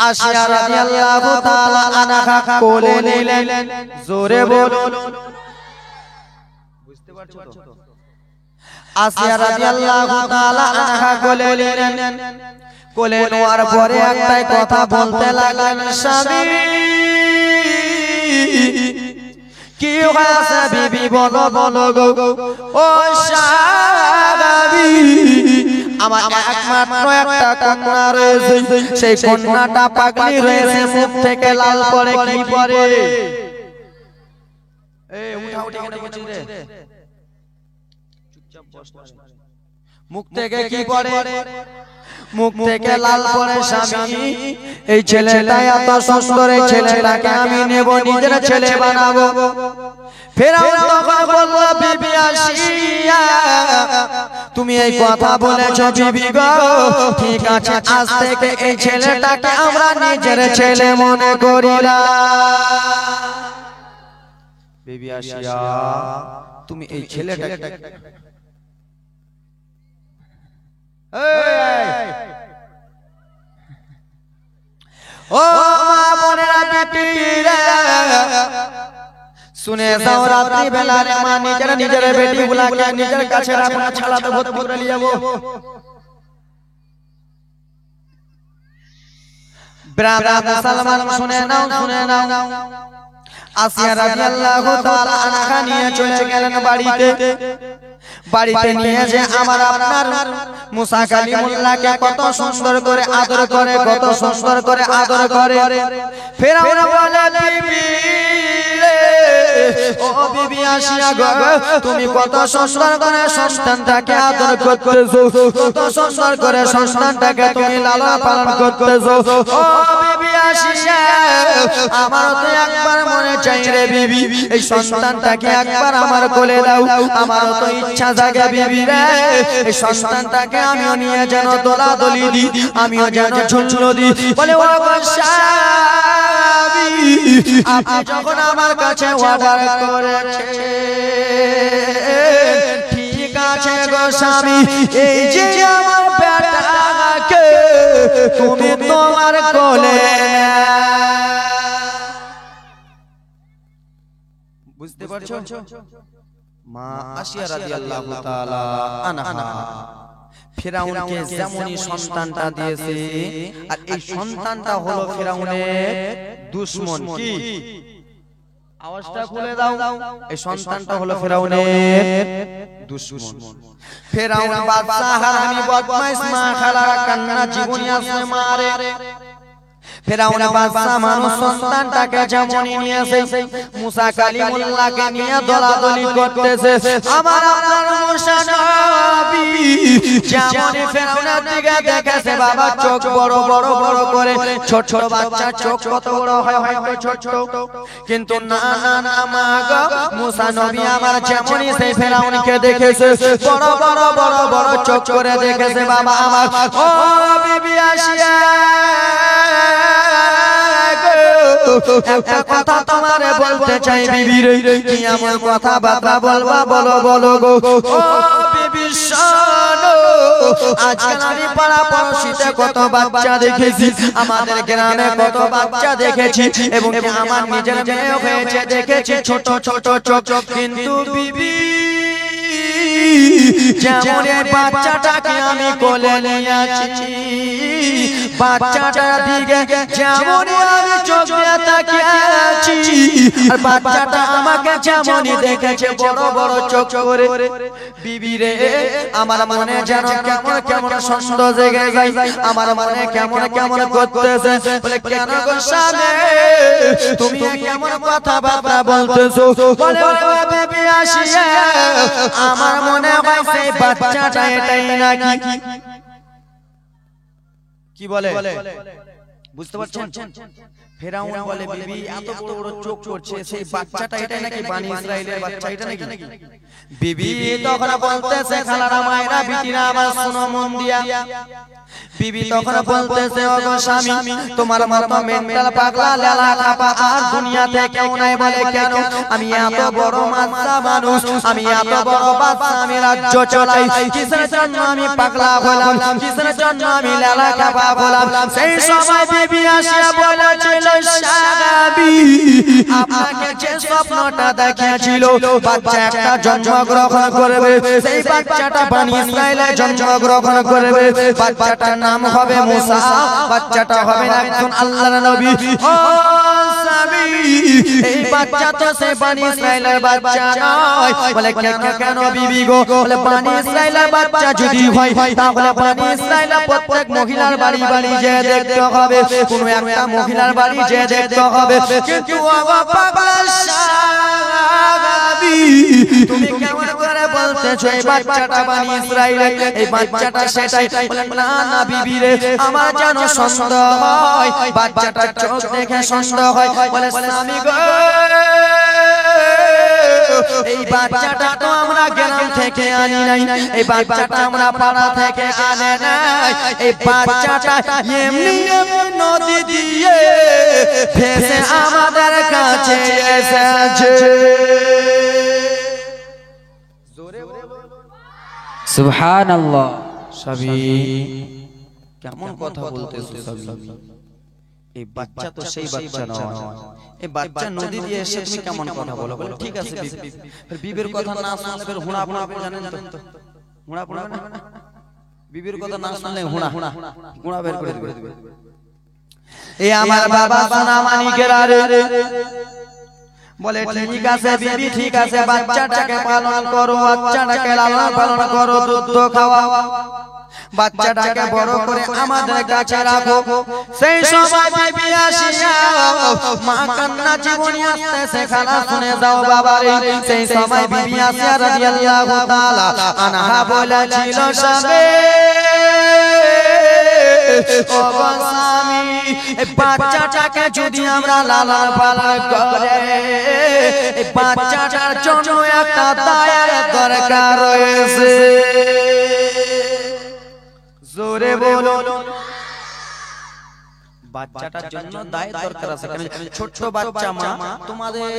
আশিয়া রাদিয়াল্লাহু তাআলা আনহা কোলে নিলেন। জোরে বলুন, বুঝতে পারছো তো? আশিয়া রাদিয়াল্লাহু তাআলা আনহা কোলে নিলেন। কোলে নেওয়ার পরে একটাই কথা বলতে লাগলেন, স্বামী কি হয়েছে বিবি বলো বলো গো। ও স্বামী, আমার একমাত্র একটা কন্যা রয়েছে, সেই কন্যাটা পাগলি রয়েছে, মুখ থেকে লাল পড়ে। কি পড়ে? এই উঠা উঠে কেন বলছিস রে? চুপচাপ বস। মুখ থেকে কি পড়ে? মুখ থেকে লাল পড়ে। স্বামী, এই ছেলেটা এত সুন্দর, এই ছেলেটাকে আমি নেব, নিজের ছেলে বানাবো। ফেরাউন তখন বলল, বিবি আশিয়া তুমি এই কথা বলেছো বিবি গো, ঠিক আছে, আজ থেকে এই ছেলেটাকে আমরা নিজের ছেলে মনে করিলাম। বিবি আশিয়া তুমি এই ছেলেটাকে ও মা বোনেরা বেটিরা শুনে যাও, রাত্রি বেলা রে মা নিজের বেটি গুলাকে নিজের কাছে রাখো না, ছাড়াতে ভর্তি করে নিয়ে যাবো। ব্রাদার মুসলমান শুনে নাও, শুনে নাও। আসিয়া রাদিয়াল্লাহু তাআলা আনহা নিয়ে চলে গেলেন বাড়িতে। বাড়িতে নিয়ে যে আমার আপনার মুসা কালিমুল্লাহকে কত সুন্দর করে আদর করে, কত সুন্দর করে আদর করে। ফেরাউন বলে, বিবি ও বিবি আশিয়া গো, তুমি কত সুন্দর করে সন্তানটাকে আদর করতেছো, কত সুন্দর করে সন্তানটাকে তুমি লালন পালন করতেছো। ও বিবি আশিয়া, আমার তো একবার মনে চাই রে বিবি, এই সন্তানটাকে একবার আমার কোলে দাও। আমার তো ইচ্ছা জাগে বিবি রে, এই সন্তানটাকে আমিও নিয়ে যেন দোলাদলি দি, আমিও যেন ঝুলঝুল দি। বলে, ও স্বামী, আপনি যখন আমার কাছে অর্ডার করেছে, ঠিক আছে গো স্বামী, এই যে আমার বেটাকে তুমি তোমার কোলে। বুঝতে পারছো? মা আশিয়া রাদিয়াল্লাহু তাআলা আনহা ফিরাউনকে যেমনই সন্তানটা দিয়েছে, আর এই সন্তানটা হলো ফিরাউনের দুশমন। কি আওয়াজটা খুলে দাও, এই সন্তানটা হলো ফিরাউনের দুশমন। ফিরাউন বাদশা হারামি বদমাইশ মা খালারা কান্না জীবনী আসে মারে। ফেরাউন বাদশা মানুষ সন্তানটাকে যেমনই নিয়েছে, মুসা কালিমুল্লাহকে নিয়ে দলাদলি করতেছে। আমার মুসা নবী যেমনই ফেরাউনের দিকে দেখেছে, বাবা চোখ বড় বড় বড় করে। ছোট ছোট বাচ্চার চোখ কত বড় হয়, হয়তো ছোট, কিন্তু না না না মা গো, মুসা নবী আমার যেমনই সেই ফেরাউনকে দেখেছে, বড় বড় বড় বড় চোখ করে দেখেছে বাবা আমার। ও বিবি আশিয়া, একটা কথা তোমারে বলতে চাই বিবি রে। কি এমন কথা বাবা বলবা, বলো বলো গো। ও বিবি শোনো, আজকাল আমি পাড়া পড়শিতে কত বাচ্চা দেখেছি, আমাদের গ্রামে কত বাচ্চা দেখেছি, এবং আমার নিজের মেয়ে হয়েছে দেখেছি ছোট ছোট চোখ। কিন্তু বিবি যেমন বাচ্চাটাকে আমি কোলে নিয়েছি, বাচ্চাটার দিকে যেমন আমি চোখ দিয়ে তাকিয়ে আছি, আর বাচ্চাটা আমাকে যেমনই দেখেছে বড় বড় চোখ করে। বিবি রে, আমার মনে যেন কেমন কেমন সন্দেহ জেগে যায়, আমার মনে কেমন কেমন করতেছে। বলে, কেন গো স্বামী তুমি কেমন কথা বাবা বলতেছো? বলে, বিবি আশিয়া, আমার মনে হয় সেই বাচ্চাটা এটাই নাকি। কি বলে বুঝতে পারছেন? ফেরাউন বলে, বিবি এত বড় বড় চোখ করছে, সেই বাচ্চাটা এটাই নাকি, বনি ইসরাইলের বাচ্চা এটা নাকি? বিবি তখন বলতেছে, খালারা মায়েরা বিটিরা আমার শোনো মন দিয়া। বিবি তখন বলতেছে, ও গো স্বামী, তোমার মতো মেন্টাল পাগলা লেলা খাপা আর দুনিয়াতে কেউ নাই। বলে, কেন? আমি এত বড় মাদ্দা মানুষ, আমি এত বড় বাদশা, আমি রাজ্য চালাই, কিসের জন্য আমি পাগলা হলাম, কিসের জন্য আমি লেলা খাপা হলাম? সেই সময় বিবি আসিয়া বলেছিল সাহাবী আপনাকে যে স্বপ্নটা দেখিয়েছিল বাচ্চা একটা জন্মগ্রহণ করবে সেই বাচ্চাটা বনি ইসরাইলে জন্মগ্রহণ করবে বাচ্চাটার নাম হবে মুসা বাচ্চাটা হবে একজন আল্লাহর নবী ও সাহাবী এই বাচ্চা তো সে বনি ইসরাইলের বাচ্চা নয় বলে কেন বিবি গো বলে বনি ইসরাইলের বাচ্চা যদি হয় তাহলে বনি ইসরাইলের প্রত্যেক মহিলার বাড়ি বাড়ি যে দেখতে হবে কোন একটা মহিলার বাড়ি যে দেখতে হবে কিন্তু ওগো পাগলা সাহাবী তুমি কেমন করে বলতেছো এই বাচ্চাটা বনি ইসরাইলের এই বাচ্চাটা সেটাই বলে না না বিবি রে আমার যেন সন্দেহ হয় বাচ্চাটার চোখ দেখে সন্দেহ হয় বলে স্বামী গো এই বাচ্চাটা তো আমরা গ্রাম থেকে আনি নাই এই বাচ্চাটা আমরা পাড়া থেকে আনে নাই এই বাচ্চাটা এমনি নদী দিয়ে ভেসে আমাদের কাছে এসেছে সুবহানাল্লাহ সবই কেমন কথা বলতেছো সবই এই বাচ্চা তো সেই বাচ্চা নয় এই বাচ্চা নদী দিয়ে এসে তুমি কেমন কথা বলো বলে ঠিক আছে বিবির কথা না শুনলে ফের হুড়া হুড়া জানেন তো হুড়া হুড়া না বিবির কথা না শুনলে হুড়া হুড়া বের করে দিবে এই আমার বাবা সোনা মানিকেরা রে বলে ঠিক আছে বিবি ঠিক আছে বাচ্চাটাকে পালন করো বাচ্চাটাকে লালন পালন করো দুধ খাওয়াও বাচ্চাটাকে বড় করে আমাদের কাছে রাখো সেই সময় বিবি আসিয়া মা কান্না জীবনী আসতেছে খালা শুনে যাও বাবারে সেই সময় বিবি আসিয়া রাদিয়াল্লাহু তাআলা আনহা বলেছিল সবে ও স্বামী এই বাচ্চাটাকে যদি আমরা লালন পালন করে এই বাচ্চাটার জন্য একটা দায়ের দরকার রয়েছে জোরে বলো বাচ্চাটার জন্য দায় দরকার আছে ছোট বাচ্চা মা তোমাদের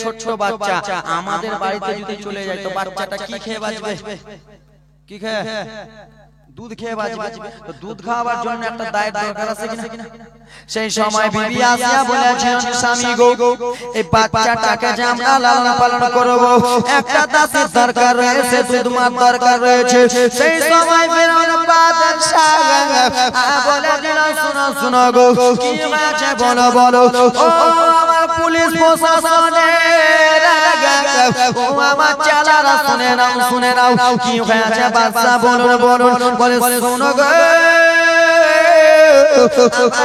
ছোট বাচ্চা আমাদের বাড়িতে যদি চলে যায় তো বাচ্চাটা কি খেয়ে বাঁচবে কি খেয়ে দুধ খেয়ে বাঁচবে তো দুধ খাওয়ার জন্য একটা দায় দরকার আছে কিনা সেই সময় বিবি আসিয়া বলেছেন স্বামী গো এই বাচ্চাটাকে যে আমরা লালন পালন করব একটা দাসের দরকার রয়েছে দুধ মার দরকার রয়েছে সেই সময় ফেরাউন বাদশা বলে দিল শুনো শুনো গো কি হয়েছে বলো বলো ও আমার পুলিশ প্রশাসনের ও আমার চালারা শুনে নাও কি হয়েছে বাদশা বলুন বলুন বলে শোনো গো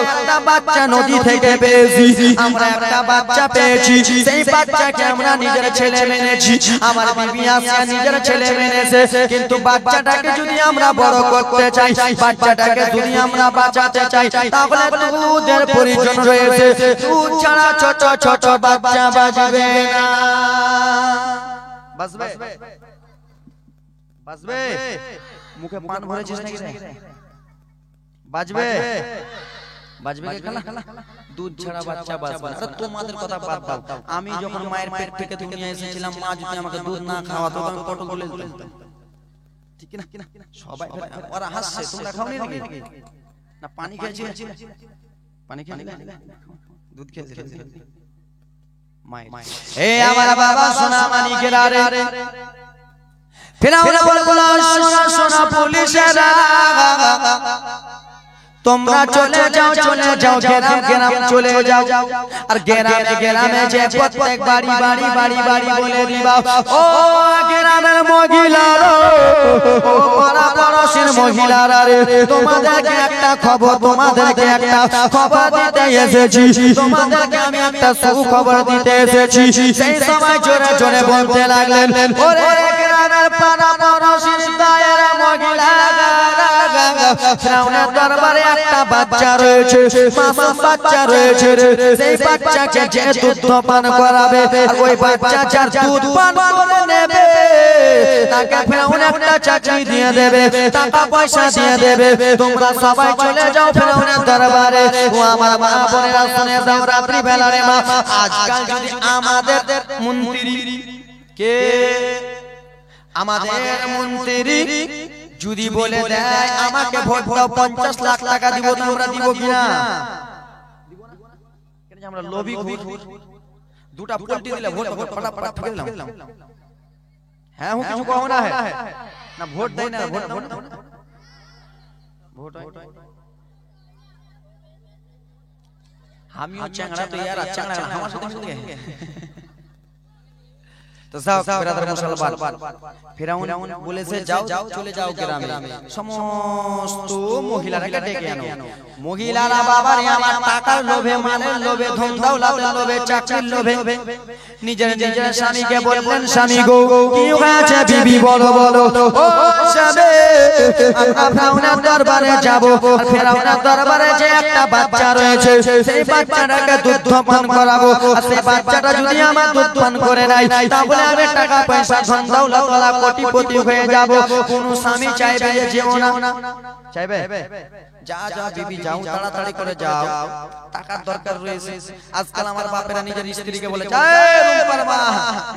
একটা বাচ্চা নদী থেকে পেয়েছি আমরা একটা বাচ্চা পেয়েছি সেই বাচ্চাকে আমরা নিজের ছেলে মেনেছি আমার বিবি আসিয়া নিজের ছেলে মেনেছে কিন্তু বাচ্চাটাকে যদি আমরা বড় করতে চাই বাচ্চাটাকে যদি আমরা বাঁচাতে চাই তাহলে দুধের প্রয়োজন রয়েছে দুধ ছাড়া ছোট ছোট বাচ্চা বাঁচবে না বাঁচবে বাঁচবে মুখে পান ভরেছিস নাকি রে বাজবে বাজবে কে খালা দুধ ছাড়া বাচ্চা বাঁচবে আরে তোমাদের কথা বাদ দাও আমি যখন মায়ের পেট থেকে দুনিয়া এসেছিলাম মা যদি আমাকে দুধ না খাওয়াতো আমি পটল বলে দিতাম ঠিক না সবাই ওরা হাসছে তোমরা খাওনি নাকি না পানি খেয়েছি পানি খেয়ে দুধ খেয়ে মায়ের এই আমার বাবা সোনা মানিকেরা রে ফেরাউন বলল সোনা সোনা পুলিশেরা তোমরা চলে যাও গ্রাম গ্রাম চলে যাও আর গ্রামে গ্রামে যে প্রত্যেক বাড়ি বাড়ি বাড়ি বাড়ি বলে দিবা ও গ্রামের মহিলারা ও পাড়া পড়শির মহিলারা রে তোমাদেরকে একটা খবর দিতে এসেছি তোমাদেরকে আমি একটা সুখবর দিতে এসেছি সেই সময় জোরে জোরে বলতে লাগলেন ওরে গ্রামের পাড়া পড়শির দায়ের মহিলারা ফেরাউনের দরবারে একটা বাচ্চা রয়েছে মাসুম বাচ্চা রয়েছে সেই বাচ্চাকে যে দুধ পান করাবে আর ওই বাচ্চা যার দুধ পান করে নেবে তাকে ফেরাউন একটা চাকরি দিয়ে দেবে টাকা পয়সা দিয়ে দেবে তোমরা সবাই চলে যাও ফেরাউনের দরবারে ও আমার মা বোনেরা শুনে যাও রাত্রি বেলা রে মা আজকাল যদি আমাদের মন্ত্রী কে আমাদের মন্ত্রী যদি বলে দেয় আমাকে ভোট দাও 50 লাখ টাকা দিব তোমরা দিব কিনা আমরা লোভী ঘুর দুটা পোল্ট্রি দিলে ভোট ফটাফট ঠকে দিলাম হ্যাঁ ও কিছু কहो না है না ভোট দেই না ভোট ভোট আমিও চ্যাংড়া তো यार চ্যাংড়া আমার সাথে মিশে গেছে তো যাও ব্রাদার মুসলমান ফিরাউন বলেছে যাও চলে যাও গ্রামে সমস্ত মহিলারা ডেকে আনো মহিলারা বাবারে আমার টাকার লোভে মালের লোভে ধন দৌলতের লোভে চাকরির লোভে নিজের স্বামীকে বললেন স্বামী গো কি হয়েছে বিবি বলো বলো ও স্বামী আমরা ফিরাউনের দরবারে যাব আর ফিরাউনের দরবারে যে একটা বাচ্চা রয়েছে সেই বাচ্চাটাকে দুধ পান করাবো আর সেই বাচ্চাটা যদি আমার দুধ পান করে নাই তাহলে আমি টাকা পয়সা ধন দৌলত ওয়ালা কোটিপতি হয়ে যাব কোন স্বামী চাইবে যে যেও না চাইবে যা যা বিবি যাও তাড়াতাড়ি করে যাও টাকার দরকার রয়েছে আজকাল আমার বাপেরা নিজের স্ত্রীকে বলে এই রূপার মা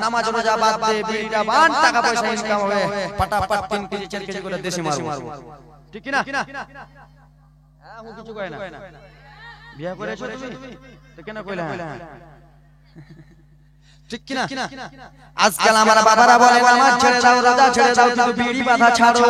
নামাজ রোজা বাদ দে বিড়িটা বান টাকা পয়সা ইনকাম হবে ফটাফট 3 কেজি 4 কেজি করে দেশি মারবো ঠিক কি না হ্যাঁ ও কিছু কয় না বিয়ে করেছো তুমি তো কেন কইলা হ্যাঁ ঠিক কি না আজকাল আমার বাবারা বলে নামাজ ছেড়ে দাও রোজা ছেড়ে দাও কিন্তু বিড়ি বাঁধা ছাড়ো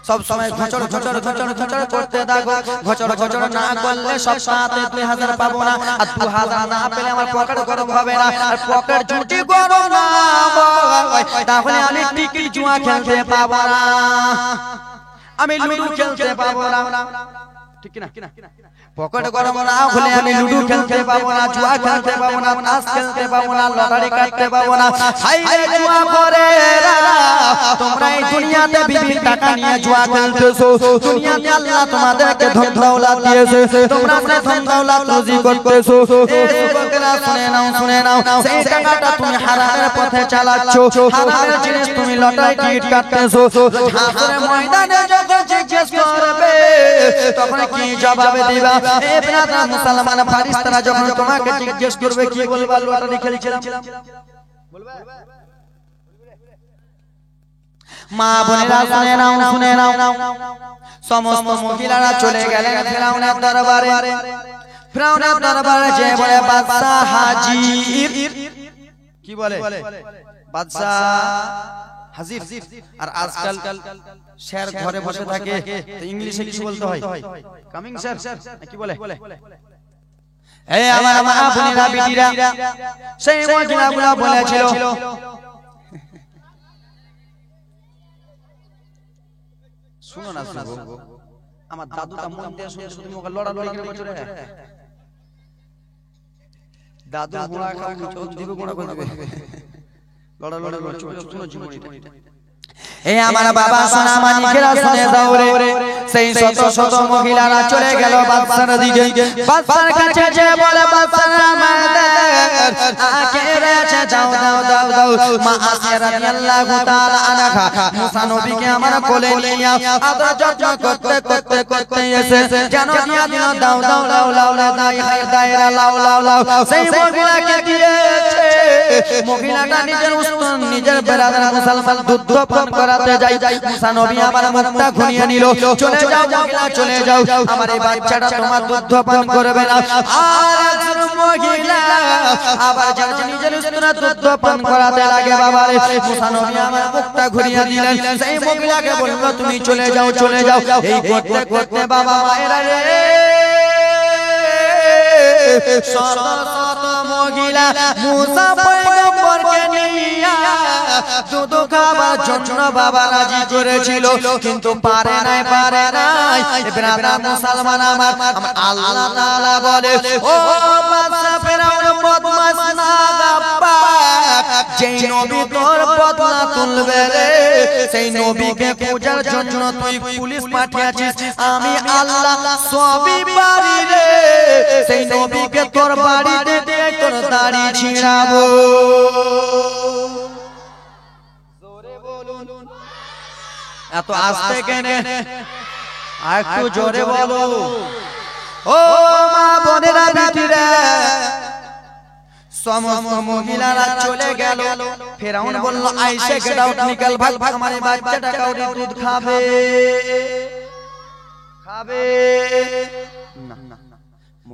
সব সময় ঘচড় ঘচড় ঘচড় ঘচড় করতে থাকো ঘচড় ঘচড় না করলে সপ্তাহে 2000 পাবো না আর 2000 না পেলে আমার পকেট গরম হবে না আর পকেট যদি গরম না হয় তাহলে আমি টিকিট জুয়া খেলতে পাবো না আমি লুডু খেলতে পাবো না ঠিক কি না পকেট গরম না হলে আমি লুডু খেলতে পাবো না জুয়া খেলতে পাবো না তাস খেলতে পাবো না লটারি কাটতে পাবো না হাই রে জুয়া করেরা তোমরা এই দুনিয়াতে বিভিন্ন টাকা নিয়ে জুয়া খেলতেছো দুনিয়াতে আল্লাহ তোমাদেরকে ধন দৌলত দিয়েছে তোমরা সেই ধন দৌলত রুজি করতেছো এই যুবকেরা শুনে নাও সেই টাকাটা তুমি হারামের পথে চালাচ্ছো হারামের জিনিস তুমি লটারি টিকিট কাটতেছো হাসরের ময়দানে যখন জিজ্ঞেস করবে তখন কি জবাব দিবা এ ব্রাদার মুসলমান ফেরেশতারা যখন তোমাকে জিজ্ঞেস করবে কি বলবা লটারি খেলছিলাম বলবে মা বোনেরা শুনে নাও সমস্ত মহিলারা চলে গেলেন ফিরাউনের দরবারে যে বলে বাদশা হাজির কি বলে বাদশা হাজির আর আজকাল স্যার ঘরে বসে থাকে তো ইংলিশে কি বলতে হয় কামিং স্যার কি বলে এই আমার মা বোনেরা বিটিরা সেই মহিলাগুলো বলেছিল শুনো না শুনো আমার দাদুটা মন দিয়ে শুনে শুধু মুখে লড়ালড়ি করে বসে রে দাদু গোড়া খাও চোখ দিবে গোড়া করে দিবে লড়ালড়ি করে শুনো জীবনীটা এ আমার বাবা সোনা মানিকেরা শুনে দাও রে সেই শত শত মহিলারা চলে গেল বাদশার দিকে বাদশার কাছে যে বলে বাদশা আমাদের আকে রেছে দাও মা আসিয়া রাদিয়াল্লাহু তাআলা আনহা মুসা নবীকে আমার কোলে নিয়ে আদর যত্ন করতে এসে যেন দিয়া দিল দাও লাউ দায়রা লাউ সেই মহিলাকে দিয়েছে মহিলাটা নিজের উস্তন নিজের বেরাদার মুসলমান দুধ পান করাতে যাই মুসা নবী আমার মুখটা ঘুরিয়ে নিল চলে যাও মহিলা চলে যাও আমার এই বাচ্চাটা তোমার দুধ পান করবে না আর একজন মহিলা আবার যার নিজের উস্তনে দুধ পান করাতে লাগে বাবা রে মুসা নবী আমার মুখটা ঘুরিয়ে দিলেন সেই মহিলাকে বলল তুমি চলে যাও এই করতে করতে বাবা মায়েরা রে শত শত মহিলা মুসা পয়গম্বরকে নিয়ে দুধ খাবার জন্য বাবা রাজি করেছিল কিন্তু পারে নাই ব্রাদার মুসলমান আমার আল্লাহ তাআলা বলে ও বাদশা ফেরাউন বদমাশ নাগাপ্পাক যেই নবী তোর বদলা তুলবে রে সেই নবীকে পূজার জন্য তুই পুলিশ পাঠিয়েছিস আমি আল্লাহ সবই পারি রে সেই নবীকে তোর বাড়িতে দিয়ে তোর দাড়ি ছিঁড়াবো জোরে বলুন এত আস্তে কেন একটু জোরে বলো ও মা বোনেরা বিটিরা সমস্ত মহিলারা চলে গেল ফেরাউন বলল আইসে গেট আউট নিকল ভাগ আমার বাচ্চাটা কাউরি দুধ খাবে না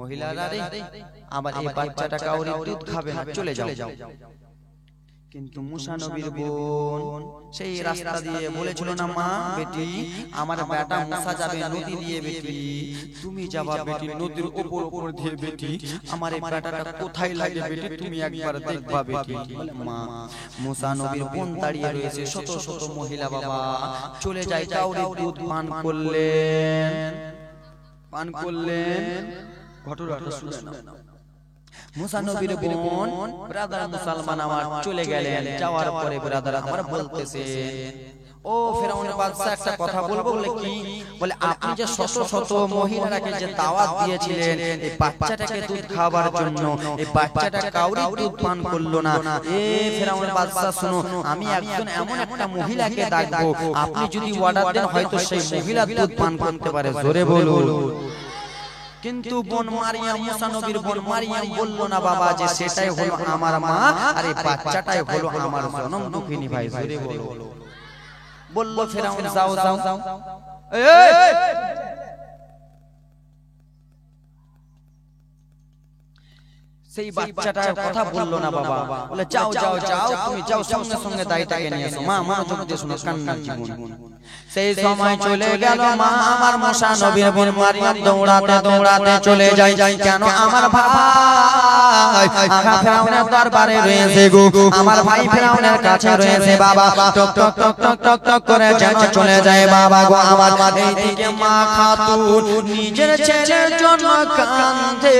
মহিলারা রে আমার এই বাচ্চাটা কাউরি দুধ খাবে না, চলে যাও। কিন্তু মুসা নবীর বোন সেই রাস্তা দিয়ে বলেছিল না, মা বেটি আমার বেটা মুসা যাবে নদী দিয়ে, বেটি তুমি যাবা বেটি নদীর উপর উপর দিয়ে, বেটি আমার এই বেটাটা কোথায় লাগে বেটি তুমি একবার দেখবা বেটি। মা মুসা নবীর বোন দাঁড়িয়ে রয়েছে, শত শত মহিলা বাবা চলে যায়, কাউরি দুধ পান করলেন। ঘটনাটা শুনে নাও। মুসা নবীর বোন ব্রাদার মুসলমান আমার চলে গেলেন, যাওয়ার পরে ব্রাদার আমার বলতেছে, ও ফেরাউনের বাদশা একটা কথা বলবো। বলে কি? বলে আপনি যে শত শত মহিলাকে যে দাওয়াত দিয়েছিলেন এই বাচ্চাটাকে দুধ খাওয়ার জন্য, এই বাচ্চাটা কাউরি দুধ পান করলো না। এ ফেরাউনের বাদশা শুনো, আমি একজন এমন একটা মহিলাকে ডাকবো, আপনি যদি অর্ডার দেন হয়তো সেই মহিলা দুধ পান করতে পারে। জোরে বলুন। কিন্তু বোন মারিয়াম, মুসা নবীর বোন মারিয়াম বলল না বাবা যে সেটাই হলো আমার মা আর এই বাচ্চাটাই হলো আমার জনম দুঃখিনী ভাই। জোরে বলো। বলল ফেরাউন যাও যাও, সেই বাচ্চাটার কথা বললো না বাবা, বলে যাও যাও যাও, তুমি যাও সঙ্গে সঙ্গে দায়টাকে নিয়ে এসো। মা মনোযোগ দিয়ে শোনো, কান্নার জীবন। সেই সময় চলে গেল মা আমার মুসা নবীর বোন মারিয়াম দৌড়াতে দৌড়াতে চলে যায়। কেন? আমার ভাই ফেরাউনের দরবারে রয়েছে গো, আমার ভাই ফেরাউনের কাছে রয়েছে বাবা। টক টক টক টক টক টক করে যেন চলে যায় বাবা গো আমার। এইদিকে মা খাতুন নিজের ছেলের জন্য কাঁদে,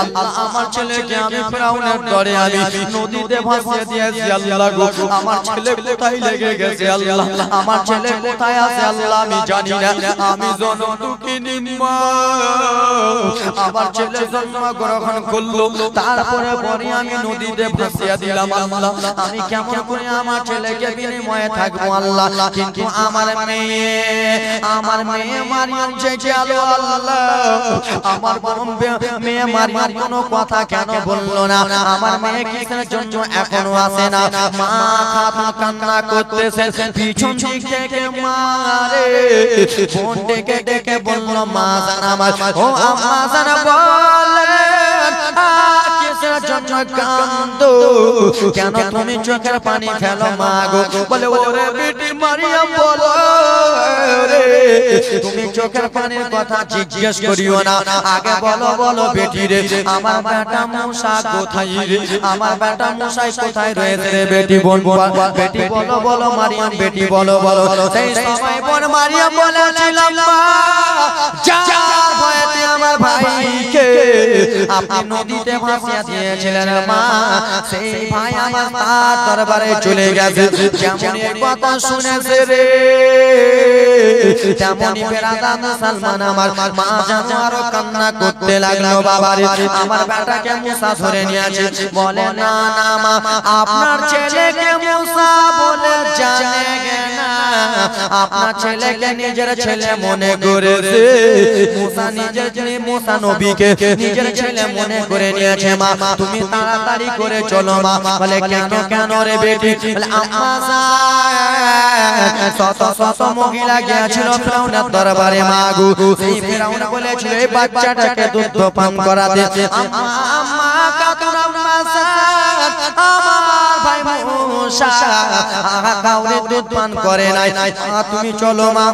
আল্লাহ আমার ছেলেকে আমি ফেরাউনের ডরে আমি নদীতে ভাসিয়ে দিয়েছি আল্লাহ গো, আমার ছেলে কোথায় লেগে গেছে আল্লাহ, আমার ছেলে কোথায় আছে আল্লাহ আমি জানি না। আমি জনম দুঃখিনী মা, আমার ছেলে জন্মগ্রহণ করলো, তারপরে পরে আমি নদীতে ভাসিয়ে দিলাম আল্লাহ, আমি কেমন করে আমার ছেলেকে বিনিময়ে থাকবো আল্লাহ। কিন্তু আমার মেয়ে মারিয়াম যে গেল আল্লাহ, আমার মেয়ে মারিয়াম কোনো কথা কেন বললো না? আমার মেয়ে কিসের জন্য এখনো আসে না? মা খাতুন কান্না করতেছে, পিছন দিক থেকে মারে বোন ডেকে ডেকে বলল, মা জান আমার, ও মা জান বলেন কিসের জন্য কাঁদো, কেন তুমি চোখের পানি ফেলো মা গো? বলে ওরে বেটি মারিয়াম বলো রে, তুমি চোখের পানির কথা জিজ্ঞেস করিও না, আগে বলো বলো বেটি রে আমার বেটা মুসা কোথায় রে, আমার বেটা মুসা কোথায় রয়েছে রে বেটি? বোন বেটি বলো বলো মারিয়াম বেটি বলো বলো। সেই সময় বোন মারিয়াম বলেছিলাম, মা যার ভয়েতে আমার ভাইকে আপনি নদীতে ভাসিয়ে দিয়েছিলেন মা, সেই ভাই আমার তার দরবারে চলে গেছে, যেমন কথা শুনেছে রে তেমনি বেরাদা মুসলমান আমার মা যেন আরো কান্না করতে লাগলো, বাবা রে আমার বেটাকে মুসা ধরে নিয়েছে। বলে না না মা, আপনার ছেলেকে মুসা বলে জানে না, আপনার ছেলেকে নিজের ছেলে মনে করেছে, মুসা নিজের মুসা নবীকে নিজের ছেলে মনে করে নিয়েছে। মা তুমি তাড়াতাড়ি করে চলো মা। বলে কেন কেন রে বেটি? বলে আম্মা শত শত মহিলা গিয়েছিল ফেরাউনের দরবারে মা গো, সেই ফেরাউন বলেছিল এই বাচ্চাটাকে দুধ পান করাতে। আম্মা খাতুন আম্মা আমার ভাই মুসা কাউরে দুধ পান করে নাই, তুমি চলো মা,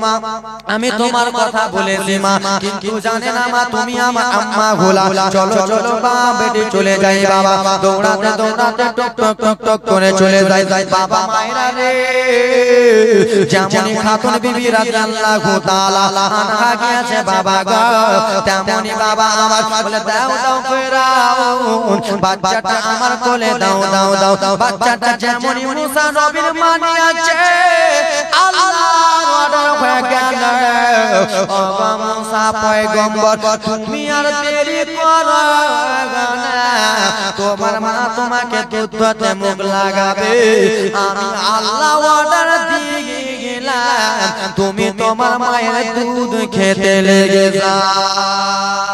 আমি তোমার কথা বলেছি মা, কিন্তু জানে না মা তুমি আমার আম্মা গোলা। চলো চলো বা বেটি চলে যাই বাবা, দৌড়াতে দৌড়াতে টক টক টক টক করে চলে যায় বাবা। মায়েরা রে যেমনই খাতুন বিবি রাদিয়াল্লাহু তাআলা আনহা গিয়েছে বাবা গো, তেমনই বাবা আমার বলে দাও দাও ফেরাউন বাচ্চাটা আমার কোলে দাও দাও দাও। বাচ্চাটা যেমনই মুসা নবীর মানি আছে আল্লাহর অর্ডার হয়ে গেল, ও মুসা পয়গম্বর তুমি আর দেরি করো না, তোমার মা তোমাকে দুধতে মুখ লাগাবে, আমি আল্লাহ অর্ডার দিয়ে গেলাম, তুমি তোমার মায়ের দুধ খেতে লেগে যাও।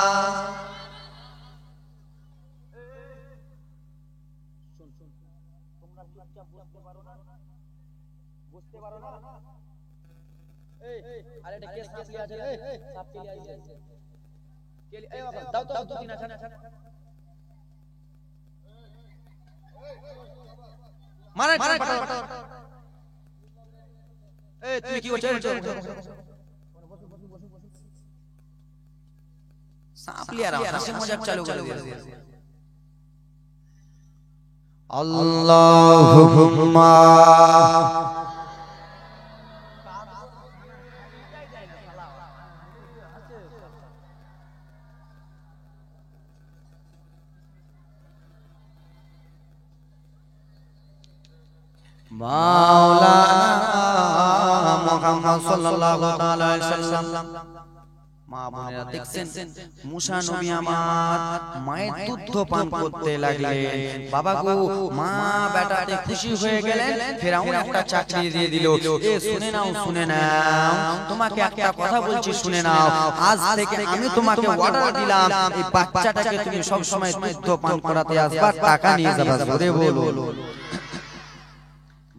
তুমি কি করছো? মজাক চালু করে দিয়েছে। আল্লাহুম্মা মাওলানা মুহাম্মদ সাল্লাল্লাহু তাআলা আলাইহি ওয়াসাল্লাম। মা বোনেরা দেখছেন মুসা নবী আমার মায়ের দুধ পান করতে লাগলেন। বাবা গো, মা বেটাতে খুশি হয়ে গেলেন, ফেরাউন একটা চাকরি দিয়ে দিল। এ শুনে নাও, শুনে নাও, তোমাকে একটা কথা বলছি, শুনে নাও। আজ থেকে আমি তোমাকে অর্ডার দিলাম, এই বাচ্চাটাকে তুমি সব সময় দুধ পান করাতে আসবা, টাকা নিয়ে যাবা। জোরে বলো।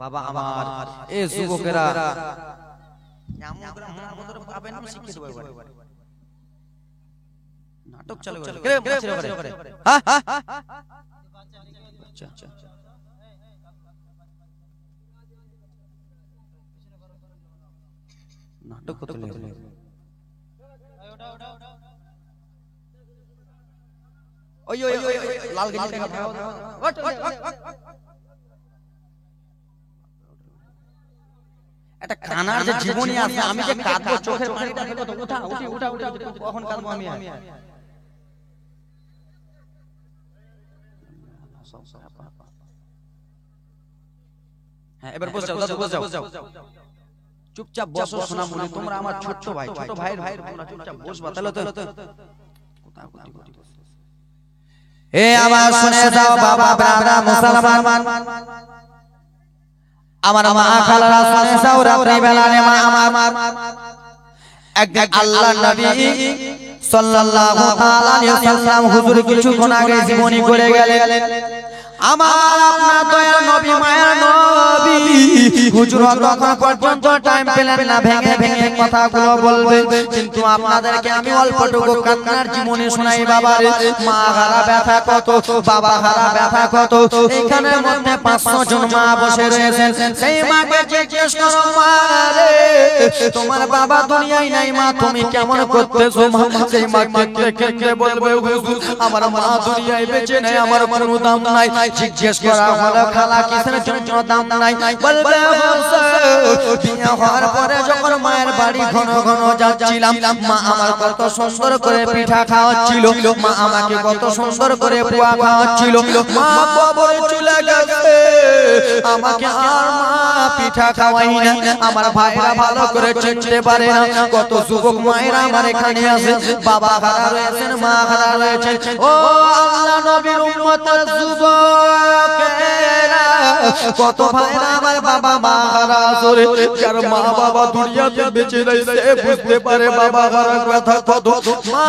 বাবা আমার, এ যুবকেরা নাটক চালু করে নাটক করতে ওই ওই ওই লাল গেঞ্জি একটা কানার যে জীবনী আছে, আমি যে কাঁদবো, চোখের পানিটা ফেলে তো উঠা উঠি উঠা উঠা কখন কাঁদবো আমি? হ্যাঁ, এবার বসে যাও, বসে যাও, চুপচাপ বসো সোনামণি, তোমরা আমার ছোট ভাই, ছোট ভাইয়ের ভাই, তোমরা চুপচাপ বসবা। তাহলে তো এ আবার শুনে যাও বাবা, ব্রাদা মুসলমান, আমার মা খালারা শুনে যাও, রাত্রি বেলা রে মা আমার একদিন আল্লাহর নবী সাল্লাল্লাহু তাআলা আলাইহি ওয়াসাল্লাম হুজুর কিছুক্ষণ আগে জীবনী করে গেলেন। আমার আপনার দয়ার নবী, মায়ের নবী হুজুর তখন পর্যন্ত টাইম পেলেন না ভেঙে ভেঙে কথাগুলো বলবে, কিন্তু আপনাদেরকে আমি অল্পটুকু কান্নার জীবনী শোনাই। বাবারে, মা হারা ব্যথা কত, বাবা হারা ব্যথা কত। এখানের মধ্যে 500 জন মা বসে রয়েছেন। সেই মাকে জিজ্ঞেস করো, মা রে, তোমার বাবা দুনিয়ায় নাই, মা তুমি কেমন করতেছো? সেই মাকে কেঁদে বলবে, হুজুর আমার মা দুনিয়ায় বেঁচে নেই, আমার কোনো দাম নাই। জিজ্ঞেস করা হলো, খালা কিসের জন্য দাম নাই? বলবে, বিয়ে হওয়ার পরে যখন মায়ের বাড়ি ঘন ঘন যাচ্ছিলাম, মা আমার কত সুন্দর করে পিঠা খাওয়াচ্ছিল, মা আমাকে কত সুন্দর করে পোয়া খাওয়াচ্ছিল। মা কবরে চলে গেছে, আমাকে আর মা পিঠা খাওয়াই না। আমার ভাইরা ভালো করে চিনতে পারে না, কত যুবক মায়েরা আমার এখানে আছে, বাবা হারা রয়েছেন, মা হারা রয়েছেন। ও আল্লাহ নবীর উম্মতের যুবকেরা, কত ভাইরা আমার বাবা মা হারা আছে, যার মা বাবা দুনিয়াতে বেঁচে নেই, সে বুঝতে পারে বাবা হারা কথা কত। মা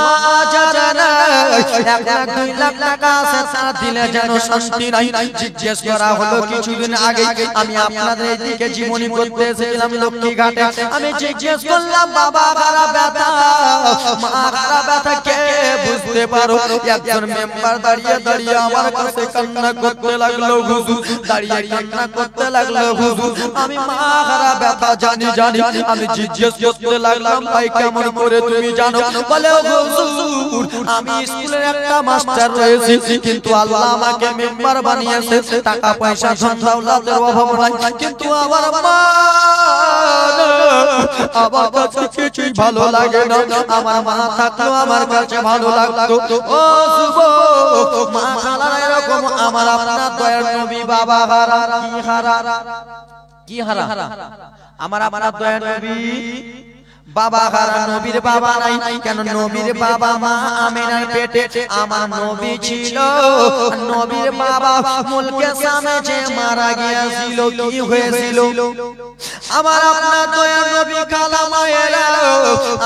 যারা নাই, 1 লাখ 2 লাখ টাকা আছে, তার দিলে যেন শান্তি নাই। জিজ্ঞেস করা হলো কিছুদিন আগে, আমি আপনাদের এইদিকে জীবনী করতে এসেছিলাম লক্ষ্মীঘাটে, আমি জিজ্ঞেস করলাম বাবা হারা ব্যথা, মা হারা ব্যথা কে বুঝতে পারো? একজন মেম্বার দাঁড়িয়ে দাঁড়িয়ে আমার কাছে কান্না করতে লাগলো, হুজুর দাঁড়িয়ে কান্না করতে লাগলো, হুজুর আমি মা হারা ব্যথা জানি জানি। আমি জিজ্ঞেস করতে লাগলাম, ভাই কেমন করে তুমি জানো? বলে, হুজুর আমি স্কুলের একটা মাস্টার রয়েছি, কিন্তু আল্লাহ আমাকে মেম্বার বানিয়েছে, টাকা পয়সা ধন দৌলতের অভাব নাই, কিন্তু আমার মা আমার কাছে কিছুই ভালো লাগে না। আমার মা থাকলেও আমার কাছে ভালো লাগতো। ও যুবক, মা খালারা এরকম, আমার আপনার দয়ার নবী বাবা হারা। কি হারা? কি হারা? আমার আপনার দয়ার নবী বাবা হারা। নবীর বাবা নাই কেন? নবীর বাবা মা আমিনার পেটে আমার নবী ছিল। নবীর বাবা মুলকে সামে যে মারা গিয়েছিল, কি হয়েছিল? আমার আপনার দয়ার নবী কালামায়েরা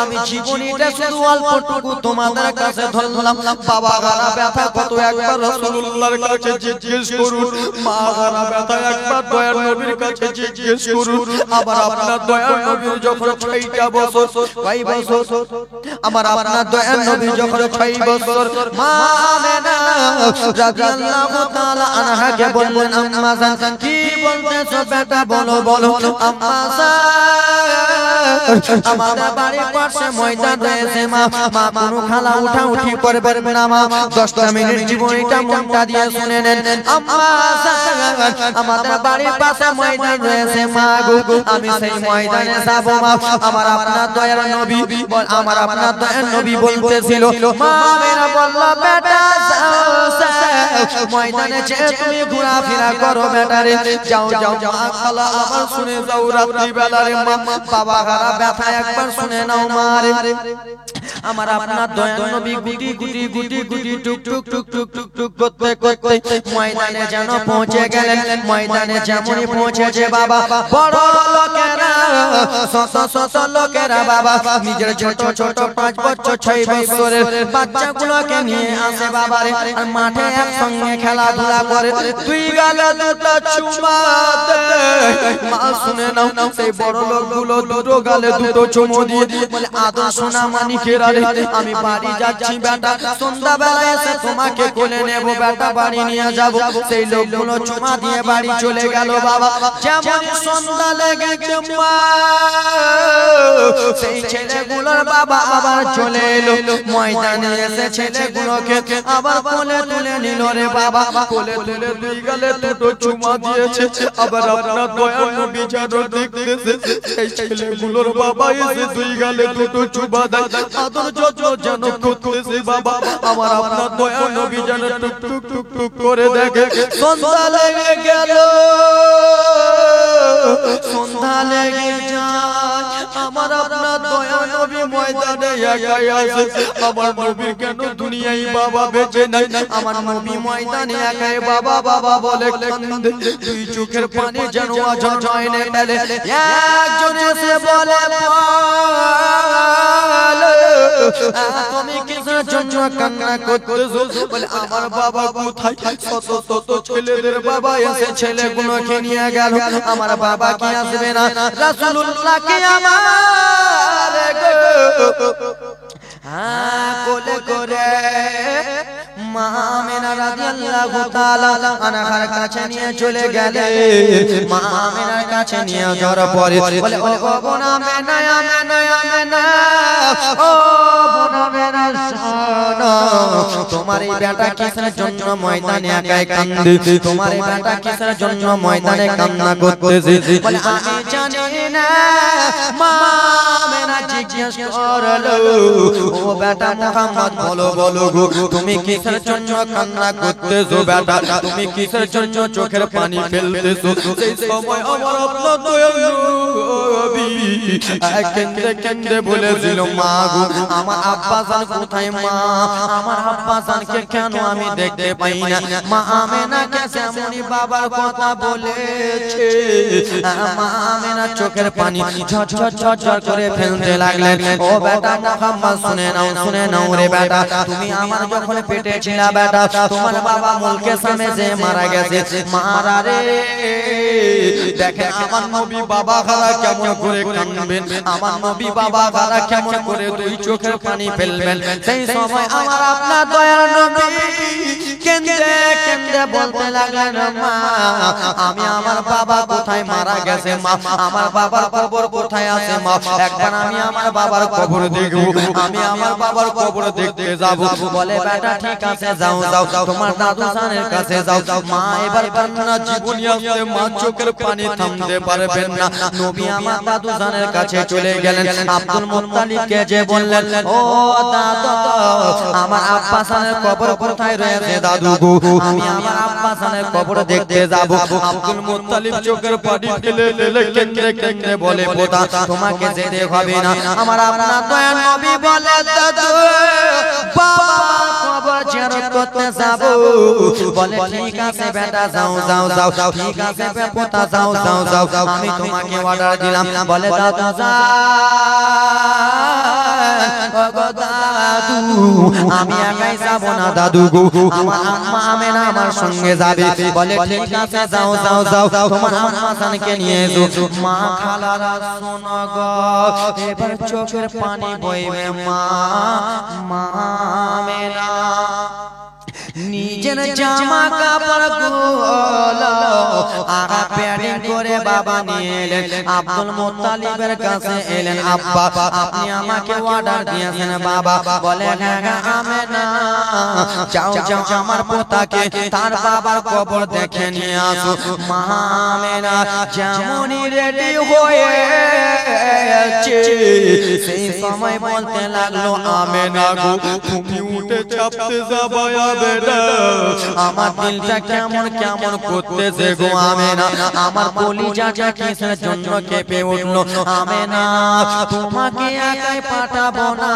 আমি জীবনীটা শুধু অল্পটুকু তোমাদের কাছে ধরলাম বাবা গারা ব্যথা কত একবার রাসূলুল্লাহর কাছে জিজ্ঞেস করুন মা গারা ব্যথা একবার দয়ার নবীর কাছে জিজ্ঞেস করুন আবার আপনার দয়ার নবী যখন 6টা বছর কয় বছর আমার আপনার দয়ার নবী যখন 6 বছর মা আমেনা রাদিয়াল্লাহু তাআলা আনহাকে বললেন আম্মা জান কি বলতেছো বেটা বলো বলো আম্মা জান আমাদের বাড়ির পাশে ময়দান রয়েছে মা মা কোনো খালা উঠা উঠি করবেন না মা 10টা মিনিট জীবনীটা মনটা দিয়ে শুনে নেন আম্মা জান আমাদের বাড়ির পাশে ময়দান রয়েছে মা গো আমি সেই ময়দানে যাব মা আমার আপনার দয়ার নবী আমার আপনার দয়ার নবী বলতেছিল মা মেরা বলল বেটা যাও ময়দানে যে তুমি ঘোরাফেরা করো বেটা রে যাও যাও মা খালা আমার শুনে যাও রাত্রি বেলা রে মা বাবা গারা ব্যথা একবার শুনে নাও মা রে আমার আপনার দয়ার নবী গুটি গুটি গুটি গুটি টুক টুক টুক টুক টুক টুক করতে করতে ময়দানে যেন পৌঁছে গেলেন ময়দানে যেমনই পৌঁছেছে বাবা বড় লোকেরা শত শত লোকেরা বাবা নিজের ছোট ছোট 5 বছর 6 বছরের বাচ্চাগুলোকে নিয়ে আসে বাবা রে আর মাঠে একসঙ্গে খেলাধুলা করে দুই গালে দুটো চুমা দেয় মা শুনে নাও সেই বড় লোকগুলো দুটো গালে দুটো চুমো দিয়ে বলে আদর সোনা মানিকেরা রে আমি বাড়ি যাচ্ছি বেটা সন্ধ্যা বেলা এসে তোমাকে কোলে নেব বেটা বাড়ি নিয়ে যাব সেই লোকগুলো চুমা দিয়ে বাড়ি চলে গেল বাবা যেমন সন্ধ্যা লেগেছে মা সেই ছেলেগুলোর বাবা আবার চলে এলো ময়দানে এসে ছেলেগুলোকে আবার কোলে তুলে নিল রে বাবা কোলে তুলে দুই গালে দুটো চুমা দিয়েছে আবার আপনার দয়ার নবী যেন দেখতেছে সেই ছেলেগুলোর বাবা এসে দুই গালে দুটো চুমা দেয় আদর যত্ন যেন করতেছে বাবা আমার আপনার দয়ার নবী যেন টুক টুক টুক টুক করে দেখে সন্ধ্যা লেগে গেল সন্ধ্যা লেগে যায় আমার আপনার দয়ার নবী ময়দানে একাই আছে আমার নবীর কেন দুনিয়ায় বাবা বেঁচে নাই আমার নবী ময়দানে একাই বাবা বাবা বলে কান্দে দুই চোখের পানি যেন আঝর নয়নে ঢেলে একজন এসে বলে তুমি কিসের জন্য কান্না করতেছো বলে আমার বাবা কোথায় শত শত ছেলেদের বাবা এসে ছেলেগুলোকে নিয়ে গেল আমার বাবা কি আসবে না রাসূলুল্লাহকে আমার কোলে করে মা আমেনা রাদিয়াল্লাহু তাআলা আনহার কাছে নিয়ে চলে গেলে মা আমেনার কাছে নিয়ে যাওয়ার পরে বলে ও বোন আমেনা আমেনা আমেনা ও বোন আমেনা শোনো তোমার এই বেটা কিসের জন্য ময়দানে একাই কান্দে তোমার এই বেটা কিসের জন্য ময়দানে কান্না করতেছে বলে আমি জানি না মা আমেনা জিজ্ঞেস করলো ও বেটা মুহাম্মদ বলো বলো গো তুমি কিসের জন্য কান্না করতেছো বেটা তুমি কিসের জন্য চোখের পানি ফেলতেছো সেই সময় আমার আপনার দয়ার নবী কেঁদে কেঁদে বলেছিল মা গো আমার আব্বা জান কোথায় মা আমার আব্বা জানকে কেন আমি দেখতে পাই না মা আমেনা কেসে এমনই বাবার কথা বলেছে মা আমেনা চোখের পানি ঝরঝর ঝরঝর করে ফেলতে লাগলেন ও বেটা মুহাম্মদ শুনে নাও রে বেটা তুমি আমার যখন পেটে ছিলা বেটা তোমার বাবা মুলকে সামনে যে মারা গেছে মারা রে দেখে আমার নবী বাবা খালা কেমন করে কাঁদবেন আমার নবী বাবা খালা কেমন করে দুই চোখের পানি ফেলবেন সেই সময় আমার আপনার দয়ার নবী কেঁদে কেঁদে বলতে লাগলেন মা আমি আমার বাবা কোথায় মারা গেছে মা আমার বাবার কবর কোথায় আছে মা একবার আমি আমার বাবার কবর দেখব আমি আমার বাবার কবর দেখতে যাব বলে বেটা ঠিক আছে যাও যাও তোমার দাদু জানের কাছে যাও মা এবার কান্না জীবনী আসতে মা চোখের পানি থামতে পারবেন না নবী আমার দাদু জানের কাছে চলে গেলেন আব্দুল মুত্তালিবকে যে বললেন ও দাদা আমার আব্বা জানের কবর কোথায় রয়েছে দাদু গো আমি আমার আব্বা জানের কবর দেখতে যাব আব্দুল মুত্তালিব চোখের পানি ফেলে ফেলে কেঁদে কেঁদে বলে পোতা তোমাকে যেতে হবে না আমার আপনার দয়ার নবী বলে দাদু বাবা কবর জিয়ারত করতে যাব বলে ঠিক আছে বেটা যাও যাও যাও ঠিক আছে পোতা যাও যাও যাও আমি তোমাকে অর্ডার দিলাম বলে দাদু দাদু আমি একাই যাব না দাদু গো আমার আম্মা আমেনা আমার সঙ্গে যাবে বলে ঠিক আছে যাও যাও যাও তোমার আম্মা জানকে নিয়ে এসো মা খালারা শোনো গো এবার চোখের পানি বইবে মা মা আমেনা নিজের জামা কাপড় গুলো আগা প্যাডিং করে বাবা নিয়ে এলেন আব্দুল মুত্তালিবের কাছে এলেন আব্বা আপনি আমাকে অর্ডার দিয়েছেন বাবা বলে হ্যাঁ আমেনা যাও যাও আমার পোতাকে তার বাবার কবর দেখে নিয়ে আসো মা আমেনা যেমনই রেডি হয়েছে সেই সময় বলতে লাগলো আমেনা গো তুমি উঠে চাপতে যাবা আমার দিলটা কেমন কেমন করতেছে গো আমেনা আমার কলিজাটা কিসের জন্য কেঁপে উঠলো আমেনা তোমাকে একাই পাঠাবো না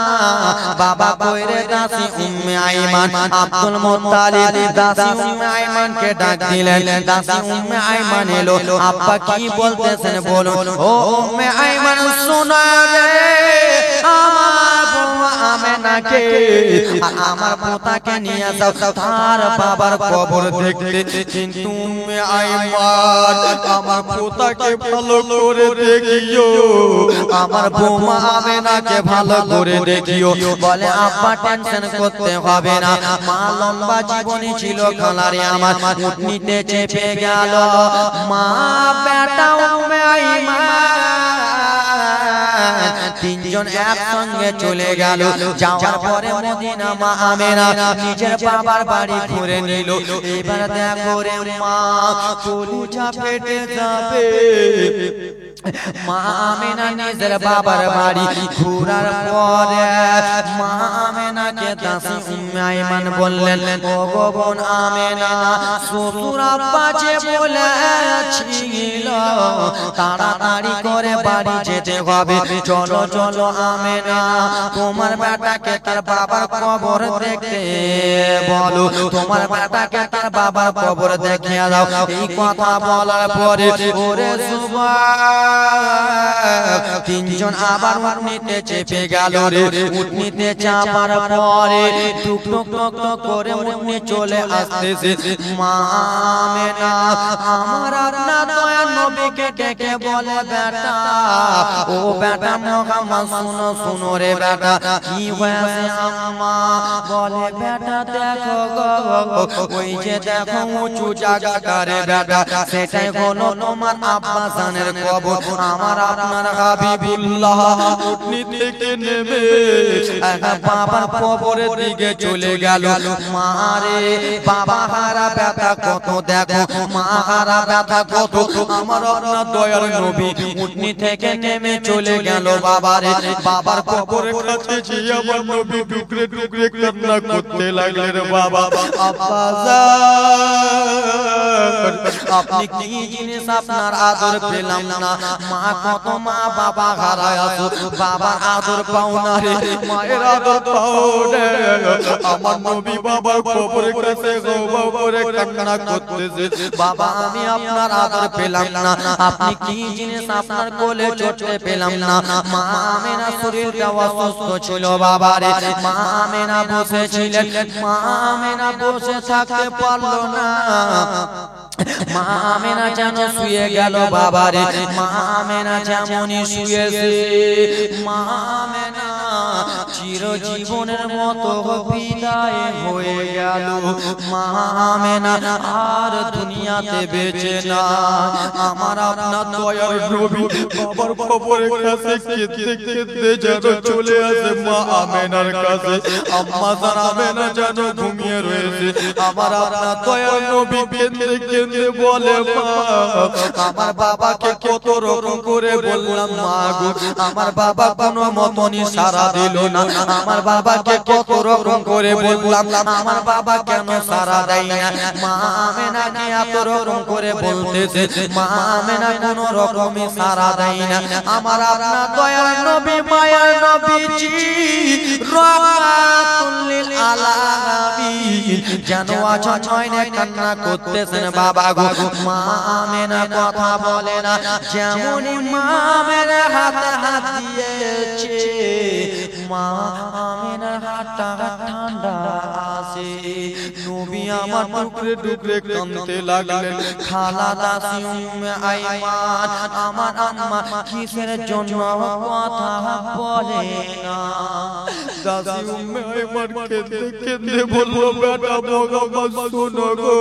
বাবা কইরে দাসী উম্মে আইমান আব্দুল মুত্তালিব দাসী উম্মে আইমানকে ডাক দিলেন দাসী উম্মে আইমান এলো আব্বা কি বলতেছেন বলুন ও উম্মে আইমান শোনা রে আমার বউ আমেনাকে আমার পোতাকে নিয়ে যাও তার বাবার কবর দেখতে কিন্তু উম্মে আইমান আমার পোতাকে ভালো করে দেখিও আমার বৌমা আমেনাকে ভালো করে দেখিও বলে আব্বা টেনশন করতে হবে না মা লম্বা জীবনী ছিল খালারে আমার উঠনিতে চেপে গেল মা বেটা উম্মে আইমান তিনজন একসঙ্গে চলে গেল যাওয়ার পরে মদিনা মা আমেনা নিজের বাবার বাড়ি ঘুরে নিল এবার দেখো রে মা কলিজা ফেটে যাবে মা আমেনা নিজের বাবার বাড়ি ঘোরার পরে মা আমেনাকে দাসী উম্মে আইমান বললেন ও গো বোন আমেনা শ্বশুর আব্বা যে বলেছিল তাড়াতাড়ি করে বাড়ি যেতে হবে চলো চলো আমেনা তোমার বেটাকে তার বাবার কবর দেখতে বলো তোমার বেটাকে তার বাবার কবর দেখিয়ে দাও এই কথা বলার পরে ওরে তিনজন আবার উঠনিতে চেপে গেল রে উঠনিতে চাপার পরে টুক টুক টুক টুক করে উঠনি চলে আসতেছে মা আমেনা আমার আপনার দয়ার নবীকে ডেকে বলে বেটা ও বেটা মুহাম্মদ শুনো শুনো রে বেটা কি হয়েছে আম্মা বলে বেটা দেখো গো ওই যে দেখো উঁচু জায়গাটা রে বেটা সেটাই হলো তোমার আব্বা জানের কবর আমার আপনার হাবিবুল্লাহ উঠনি থেকে নেমে বাবার কবরের দিকে চলে গেল মারে বাবা হারা ব্যথা কত দেখো মা হারা ব্যথা কত আমার আপনার দয়ার নবী উঠনি থেকে নেমে চলে গেল বাবারে বাবার কবরের কাছে গিয়ে আমার নবী টুকরে টুকরে কান্না করতে লাগলেন বাবা আব্বা আপনি কি জিনিস আপনার আদর পেলাম না মা কত মা বাবা হারায় আছো বাবার আদর পাও না রে মায়ের আদর পাও রে আমার নবী বাবার কবরের কাছে গৌবা করে কান্না করতেছে বাবা আমি আপনার আদর পেলাম না আপনি কি জিনিস আপনার কোলে চটে পেলাম না মা আমেনা শরীরটা অসুস্থ ছিল বাবা রে মা আমেনা বসেছিলেন মা আমেনা বসে থাকতে পারলো না মা আমেনা যেন শুয়ে গেল বাবারে মা আমেনা যেমনই শুয়েছে মা আমেনা চিরজীবনের মতো বিদায় হয়ে গেল মা আমেনা আর দুনিয়াতে বেঁচে না আমার আপনার দয়ার নবী বাবার কবরের কাছে কেঁদে কেঁদে যেন চলে আসে মা আমেনার কাছে আম্মা জান আমেনা যেন ঘুমিয়ে রয়েছে আমার আপনার দয়ার নবী কেঁদে কেঁদে বলে মা আমার বাবাকে কত রকম করে বললাম মা গো আমার বাবা কোনো মতনই সাড়া দিল না আমার বাবাকে কত রকম করে বললাম আমার বাবা কেন সাড়া দেয় না মা আমেনা কি এত রকম করে বলতেছে মা আমেনা কোনো রকমই সাড়া দেয় না আমার আপনার দয়ার নবী মায়ার নবীজি রাহমাতুল লিল আলামিন যেন আজ নয়নে কান্না করতেছেন বাবা গো। মা আমেনা কথা বলে না, যেমনই মা আমেনা হাতে হাত দিয়েছে, মা আমেনার হাতটা ঠান্ডা আছে। নবী আমার টুকরে টুকরে কাঁদতে লাগলেন। খালা দাসি উম্মে আইমান, আমার আম্মা কিসের জন্য কথা বলে না? দাসি উম্মে আইমান কেঁদে কেঁদে বলল, বেটা ভগবান শোনো গো,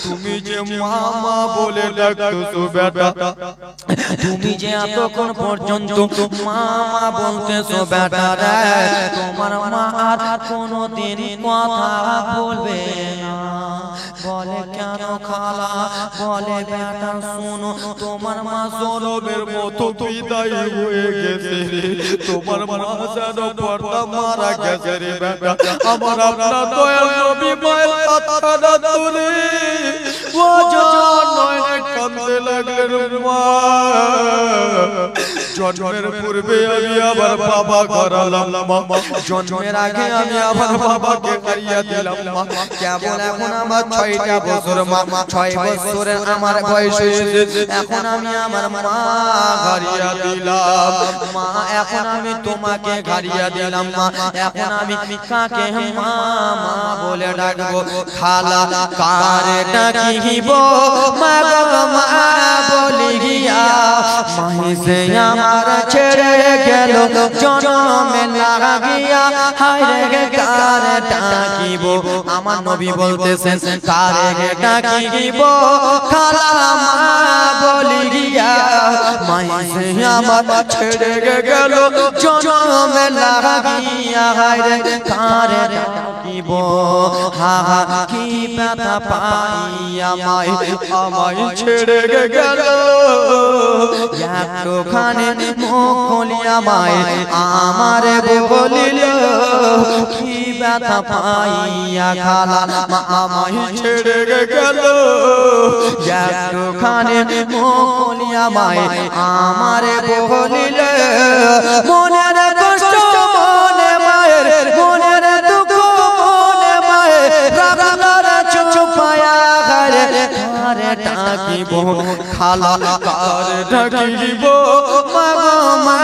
তুমি যে মা বলে ডাকছো বেটা, তুমি যে এতক্ষণ পর্যন্ত মা বলতেছো বেটা রে, তোমার মা আর কোনোদিন কথা বলবে না। বলে কেন খালা? বলে বেটা শোনো, তোমার মা সরবের মতো বিদায় হয়ে গেছে রে, তোমার মা যেন পর্দা মারা গেছে রে বেটা। আমার আপনার দয়াল নবী মায়ের কথাটা তুলে ও নয়নে কাঁদতে লাগলেন। মা জন্মের পূর্বে আমি আবার বাবা করালাম মা, জন্মের আগে আমি আবার বাবাকে হারিয়ে দিলাম মা। কেবল এখন আমার 6টা বছর মা, 6 বছরের আমার বয়স হয়েছে, এখন আমি আমার মা হারিয়ে দিলাম মা। এখন আমি তোমাকে হারিয়ে দিলাম মা, এখন আমি কাকে মা মা বলে ডাকবো? খালা কারে ডাকিব মা গো মা বলি গিয়া, মাহিসে আমার ছেড়ে গেল জনমে লাগিয়া, হায় রে কারে ডাকিব? আমার নবী বলতেছেন কারে ডাকিব? খালা মা বলি গিয়া, মাহিসে আমার ছেড়ে গেল জনমে লাগিয়া, হায় রে কারে ডাকিব? হা হা কি ব্যথা পাইয়া আমায় ছেড়ে গেল, একটুখানি মুখ খুলিয়া মায় আমারে বলিল, কি ব্যথা পাইয়া খালা আমায় ছেড়ে গেল, একটুখানি মুখ খুলিয়া মায় আমারে বলিল, মনের কষ্ট মনে মায়ের, মনের দুঃখ মনে মায়ের, রাগার চুপায়া ঘরে ঘরে ডাকিব খালা কারে ডাকিব? মা মা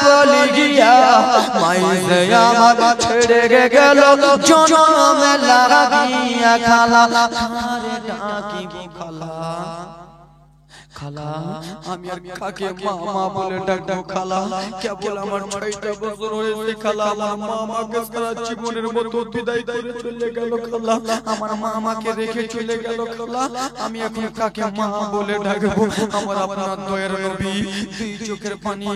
বলি গিয়া, মাইসে আমার ছেড়ে গেল জনমে লাগিয়া, খালা কারে ডাকিব? খালা খালা আমি আর কাকে মা মা বলে ডাকবো? খালা কেবল আমার 6টা বছর হয়েছে খালা, আমার মা আমাকে সারা জীবনের মতো বিদায় করে চলে গেল খালা, আমার মা আমাকে রেখে চলে গেল খালা, আমি এখন কাকে মা বলে ডাকবো? আমার আপনার দয়ার নবী দুই চোখের পানি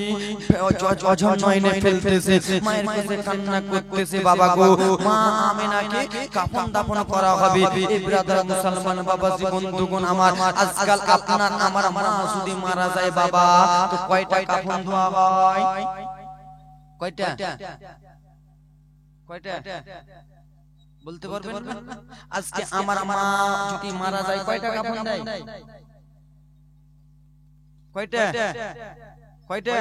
অঝর নয়নে ফেলতেছে, মায়ের কাছে কান্না করতেছে। বাবা গো, মা আমিনাকে কাফন দাফন করা হবে। এই ব্রাদার মুসলমান বাবাজি বন্ধুগণ আমার, আজকাল আপনার আমার মা যদি মারা যায় বাবা, তো কয়টা কাফন ধোয়া হয়? কয়টা কয়টা বলতে পারবেন না? আজকে আমার মা যদি মারা যায় কয়টা কাফন দেয়? কয়টা কয়টা?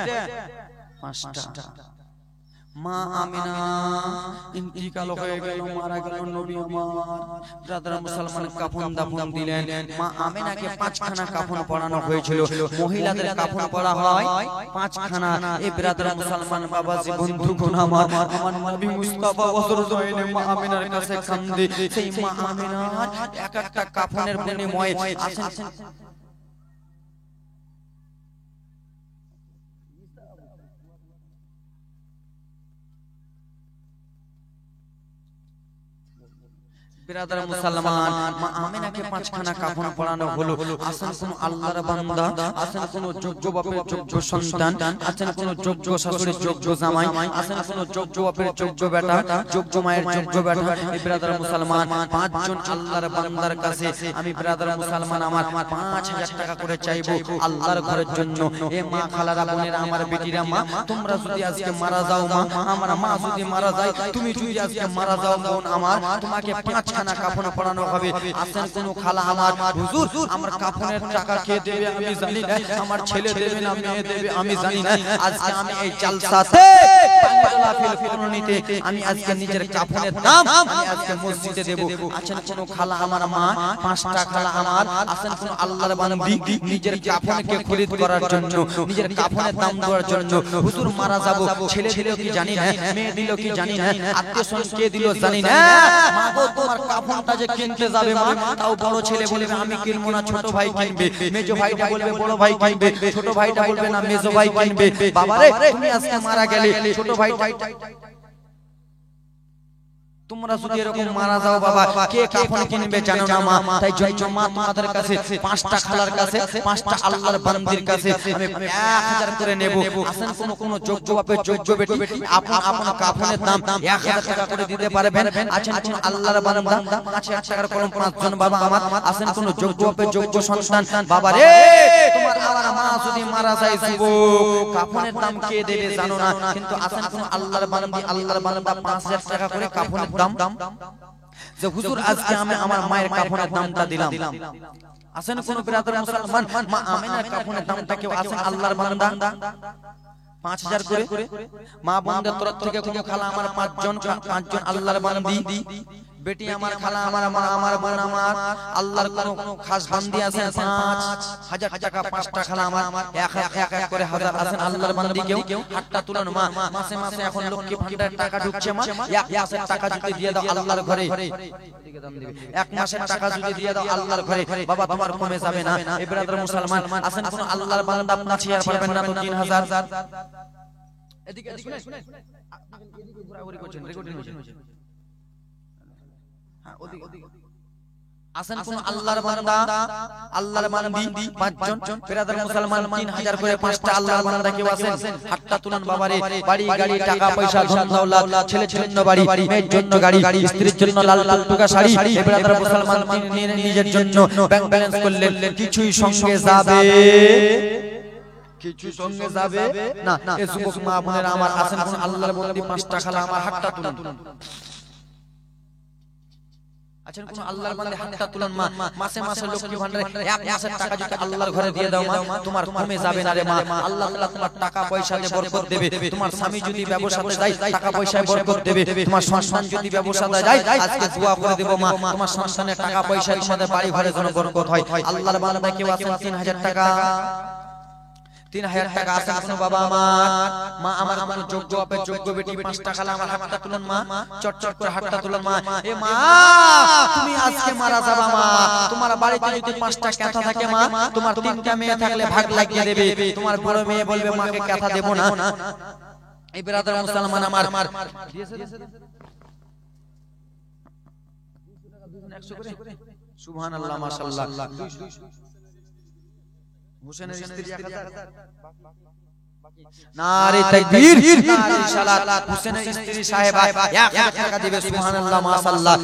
5টা। মা আমিনা ইন্তিকাল হয়ে গেল, মারা গেল, নবী আমার ব্রাদার মুসলমান কাফন দাফন দিলেন। মা আমিনাকে 5খানা কাফন পরানো হয়েছিল। মহিলাদের কাফন পরা হয় 5খানা। এই ব্রাদার মুসলমান বাবাজি বন্ধুগণ আমার, আমার নবী মুস্তাফা হযরত মা আমিনার কাছে কান্দে। সেই মা আমিনার এক একটা কাফনের বিনিময়ে আসেন बिरादर मुसलमान मा आमिनाके 5খানা কাফন পরানো হলো। আছেন কোন আল্লাহর বান্দা, আছেন কোন যোগ্য বাপের যোগ্য সন্তান, আছেন কোন যোগ্য শাশুড়ির যোগ্য জামাই, আছেন কোন যোগ্য বাপের যোগ্য বেটা, যোগ্য মায়ের যোগ্য বেটা। এই বিরাদর মুসলমান 5 জন আল্লাহর বান্দার কাছে আমি বিরাদর মুসলমান আমার 5000 টাকা করে চাইবো আল্লাহর ঘরের জন্য। এ মা খালারা বোনেরা আমার বেটিরা, মা তোমরা যদি আজকে মারা যাও, মা আমার মা যদি মারা যায়, তুমি যদি আজকে মারা যাও বোন আমার, তোমাকে 5খানা কাফন পরানো হবে। আছেন কোন খালা আমার, হুজুর আমার কাফনের টাকা কে দেবে আমি জানি না, আমার ছেলে দেবে না মেয়ে দেবে আমি জানি না, আজকে আমি এই জালসাতে লাফিল ফিরনিতে আমি আজকে নিজের কাফনের দাম আমি আজকে মসজিদে দেব। আছেন কোন খালা আমার মা, 5টা খালা আমার, আছেন কোন আল্লাহর বান্দি নিজের কাফনকে খরিদ করার জন্য, নিজের কাফনের দাম দেওয়ার জন্য। হুজুর মারা যাব, ছেলে দিল কি জানি না, মেয়ে দিল কি জানি না, আত্মীয় স্বজন কে দিল জানি না, মা গো তোমার কাফনটা যে কিনতে যাবে মা, তাও বড় ছেলে বলবে আমি কিনবো না, ছোট ভাই কিনবে, মেজো ভাইটা বলবে বড় ভাই কিনবে, ছোট ভাইটা বলবে না মেজো ভাই কিনবে। বাবারে তুমি আজকে মারা গেলে ছোট ভাইটা, তোমরা যদি এরকম মারা যাও বাবা, কে কাফন কিনবে জানো না মা। তাই জন্য মা তোমাদের কাছে 5টা খালার কাছে, 5টা আল্লাহর বান্দির কাছে আমি 1000 করে নেব। আসেন কোন যোগ্য বাপের যোগ্য বেটি আপন আপন কাফনের দাম 1000 টাকা করে দিতে পারবেন। আছেন কোন আল্লাহর বান্দা 5000 টাকার কলম 5 জন বাবা আমার, আসেন কোন যোগ্য বাপের যোগ্য সন্তান। বাবা রে তোমার আমার মা যদি মারা যায় যুবক, কাফনের দাম কে দেবে জানো না, কিন্তু আসেন কোন আল্লাহর বান্দি আল্লাহর বান্দা 5000 টাকা করে কাফনের দাম যে হুজুর আজকে আমি আমার মায়ের কাফনের দামটা দিলাম। আসেন কোন বিরাদর মুসলমান মা আমিনার কাফনের দামটা কেউ আসেন আল্লাহর বান্দা 5000 করে, মা বোনদের তরফ থেকে কোন খালা আমার 5 জন আল্লাহর বান্দি, বেটি আমার খালা আমার মা আমার বোন আমার আল্লাহর কোন খাস বান্দি আছেন 5000 টাকা, 5টা খালা আমার এক এক করে 1000 আছেন আল্লাহর বান্দি। কেউ হাতটা তুলুন মা, মাসে মাসে এখন লক্ষ্মী ভান্ডার টাকা ঢুকছে মা, এক মাসের টাকা যদি দিয়ে দাও আল্লাহর ঘরে, এক মাসের টাকা যদি দিয়ে দাও আল্লাহর ঘরে বাবা তোমার কমে যাবে না। এই ব্রাদার মুসলমান আছেন কোন আল্লাহর বান্দা 5000 পাবেন না তো 3000। এদিকে শুনে এদিকে ঘোরাঘুরি করছেন, রেকর্ডিং হচ্ছে। আসেন কোন আল্লাহর বান্দা আল্লাহর বান্দি 5 জন বিরাদর মুসলমান 3000 করে 5টা আল্লাহর বান্দা কেউ আছেন হাতটা তুলুন বাবারে। বাড়ি গাড়ি টাকা পয়সা ধন দৌলত, ছেলের জন্য বাড়ি, মেয়ের জন্য গাড়ি, স্ত্রীর জন্য লাল লাল টুকা শাড়ি, বিরাদর মুসলমান নিজের জন্য ব্যাংক ব্যালেন্স করলেন, কিছুই সঙ্গে যাবে, কিছু সঙ্গে যাবে না। এই যুবক মা বোনেরা আমার আসেন কোন আল্লাহর বান্দি 5টা খালা আমার হাতটা তুলুন। আছেন কোন আল্লাহর বান্দা হাতটা তুলুন মা, মাসে মাসে লক্ষ্মী ভান্ডারে এক মাসের টাকা যদি আল্লাহর ঘরে দিয়ে দাও মা, তোমার কমে যাবে না রে মা। আল্লাহ তাআলা তোমার টাকা পয়সাতে বরকত দেবে। তোমার স্বামী যদি ব্যবসাতে যায় টাকা পয়সায় বরকত দেবে। তোমার সন্তান যদি ব্যবসাতে যায় আজকে দোয়া করে দেব মা, তোমার সন্তানের টাকা পয়সায় তোমাদের বাড়ি ঘরে যেন বরকত হয়। আল্লাহর বান্দা কেউ আছেন 3000 টাকা, 3000 টাকা আছেন কোন বাবা আমার, মা আমার কোন যোগ্য বাপের যোগ্য বেটি 5টা খালা আমার হাতটা তুলুন মা, চটচট করে হাতটা তুলুন মা। এ মা তুমি আজকে মারা যাবা মা, তোমার বাড়িতে যদি 5টা কথা থাকে মা, তোমার 3টা মেয়ে থাকলে ভাগ লাগিয়ে দেবে। তোমার বড় মেয়ে বলবে মাকে কথা দেব না। এই ব্রাদার মুসলমান আমার দিয়েছে সুবহানাল্লাহ মাশাআল্লাহ। হুসেনের স্ত্রী 1000, নারে তাকবীর নারে সালাত। হুসেনের স্ত্রী সাহেবা 1000 টাকা দিবে, সুবহানাল্লাহ মাশাআল্লাহ।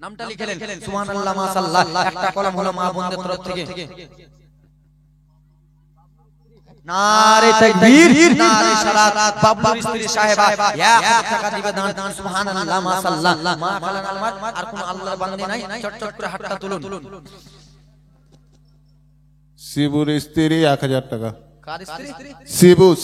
নামটা লিখলেন সুবহানাল্লাহ মাশাআল্লাহ। একটা কলম হলো মা বোনদের তরফ থেকে, নারে তাকবীর নারে সালাত। বাবলুর স্ত্রী সাহেবা 1000 টাকা দিবে দান, সুবহানাল্লাহ মাশাআল্লাহ। মা খালান আমার আর কোন আল্লাহর বান্দি নাই, চটচট করে হাতটা তুলুন। শিবুর স্ত্রী 1000 টাকা, কার স্ত্রী? শিবুর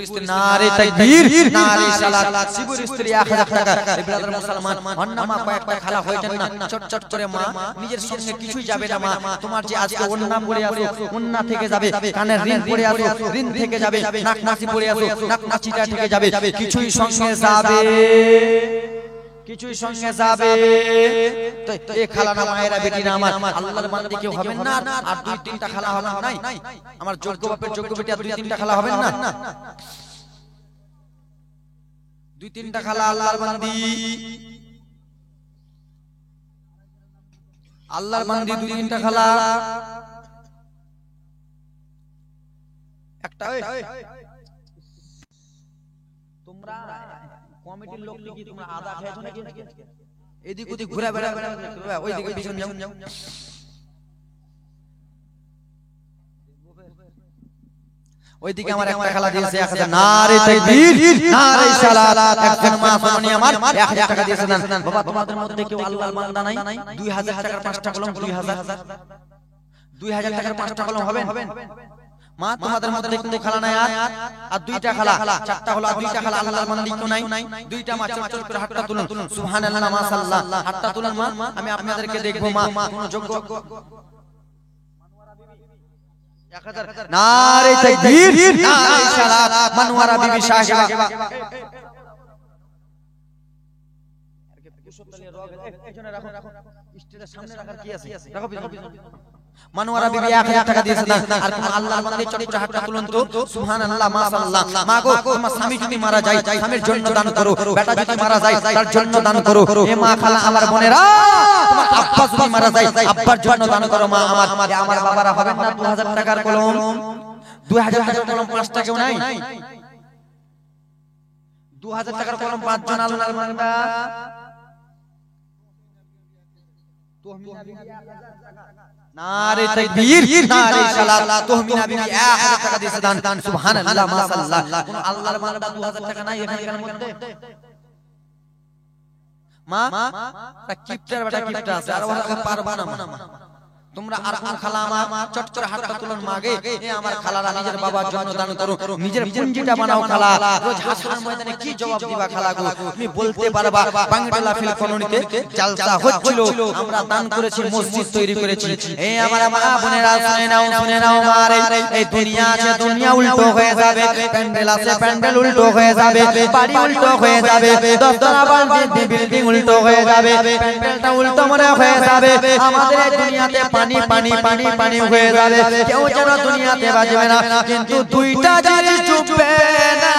স্ত্রী, নারে তাকবীর নারে সালাত। শিবুর স্ত্রী 1000 টাকা। এই ব্রাদার মুসলমান অন্য মা কয়েকটা খালা হইতেন না, চটচট করে মা নিজের সঙ্গে কিছুই যাবে না মা। তোমার যে আজকে ওন্না পড়ে আসো, ওন্না থেকে যাবে, কানের রিং পড়ে আসো, রিং থেকে যাবে, নাক নাচি পড়ে আসো, নাক নাচিটা থেকে যাবে, কিছুই সঙ্গে যাবে, কিছুই সঙ্গে যাবে। তো এই খালা না মায়েরা বেটি না আমার আল্লাহর বান্দি কেউ হবেন না, আর 2-3টা খালা হবেন নাই, আমার যোগ্য বাপের যোগ্য বেটি আর 2-3টা খালা হবেন না, 2-3টা খালা আল্লাহর বান্দি, আল্লাহর বান্দি 2-3টা খালা একটা। তোমরা কমিটির লোক কি তোমরা আদা খেয়েছো নাকি? এদিক ওদিক ঘুরে বেড়া ওইদিকে পিছন যাও। ওইদিকে আমার একটা খালা দিয়েছে 1000, নারে তাকবীর নারে সালাত। একজন মা সোনানি আমার 1000 টাকা দিয়েছে দান। বাবা তোমাদের মধ্যে কেউ আল্লাহর বান্দা নাই? 2000 টাকার 5টা কলম, 2000 টাকার 5টা কলম হবেন? মা তোমাদের মধ্যে কোনো খালা নাই আর দুইটা খালা চারটা হলো আর দুইটা খালা আল্লাহর বান্দা কেউ নাই দুইটা মা চট করে হাতটা তুলুন সুবহানাল্লাহ মাশাআল্লাহ হাতটা তুলুন মা আমি আপনাদেরকে দেখবো মা কোন যোগ্য নারে তাকবীর নারে সালাত মানওয়ারা বিবি সাহেবা মানওয়ারা বিবি 1000 টাকা দিয়েছে আর আল্লাহর বান্দা চট করে হাতটা তুলুন তো সুবহানাল্লাহ মাশাআল্লাহ মা গো তোমার স্বামী যদি মারা যায় স্বামীর জন্য দান করো বেটা যদি মারা যায় তার জন্য দান করো এ মা খালা আমার বোনেরা তোমার আব্বা যদি মারা যায় আব্বার জন্য দান করো মা আমার বাবারা হবেন না 2000 টাকার কলম 2000 টাকার কলম 5 টাকাও নাই 2000 টাকার কলম 5 জন আল্লাহর বান্দা নারে তাকবীর নারে সালাত তুহমিনা বিবি 1000 টাকা দিয়েছে দান সুবহানাল্লাহ মাশাআল্লাহ কোন আল্লাহর বান্দা 2000 টাকা নাই এখানকার মধ্যে মা তা কিপটার বেটা কিপটা আছে আর ওরা পারবা না তোমরা আর কোন খালা আমার চট করে হাতটা তুলুন মাগে এ আমার খালারা নিজের বাবার জন্য দান করো নিজের পুঞ্জিটা বানাও খালা রোজ হাসরের ময়দানে কি জবাব দিবা খালা গো তুমি বলতে পারবা বাংলা ফিল কলোনিতে জালসা হচ্ছিল আমরা দান করেছি মসজিদ তৈরি করেছি এ আমার মা বোনেরা শুনে নাও মারে এই দুনিয়া আছে দুনিয়া উল্টো হয়ে যাবে প্যান্ডেল আছে প্যান্ডেল উল্টো হয়ে যাবে বাড়ি উল্টো হয়ে যাবে দশতলা বিল্ডিং উল্টো হয়ে যাবে প্যান্ডেলটা উল্টো মনে হয়ে যাবে আমাদের এই দুনিয়াতে পানি পানি পানি পানি হয়ে যাবে কেউ যেন দুনিয়াতে বাঁচবে না কিন্তু দুইটা জিনিস ডুববে না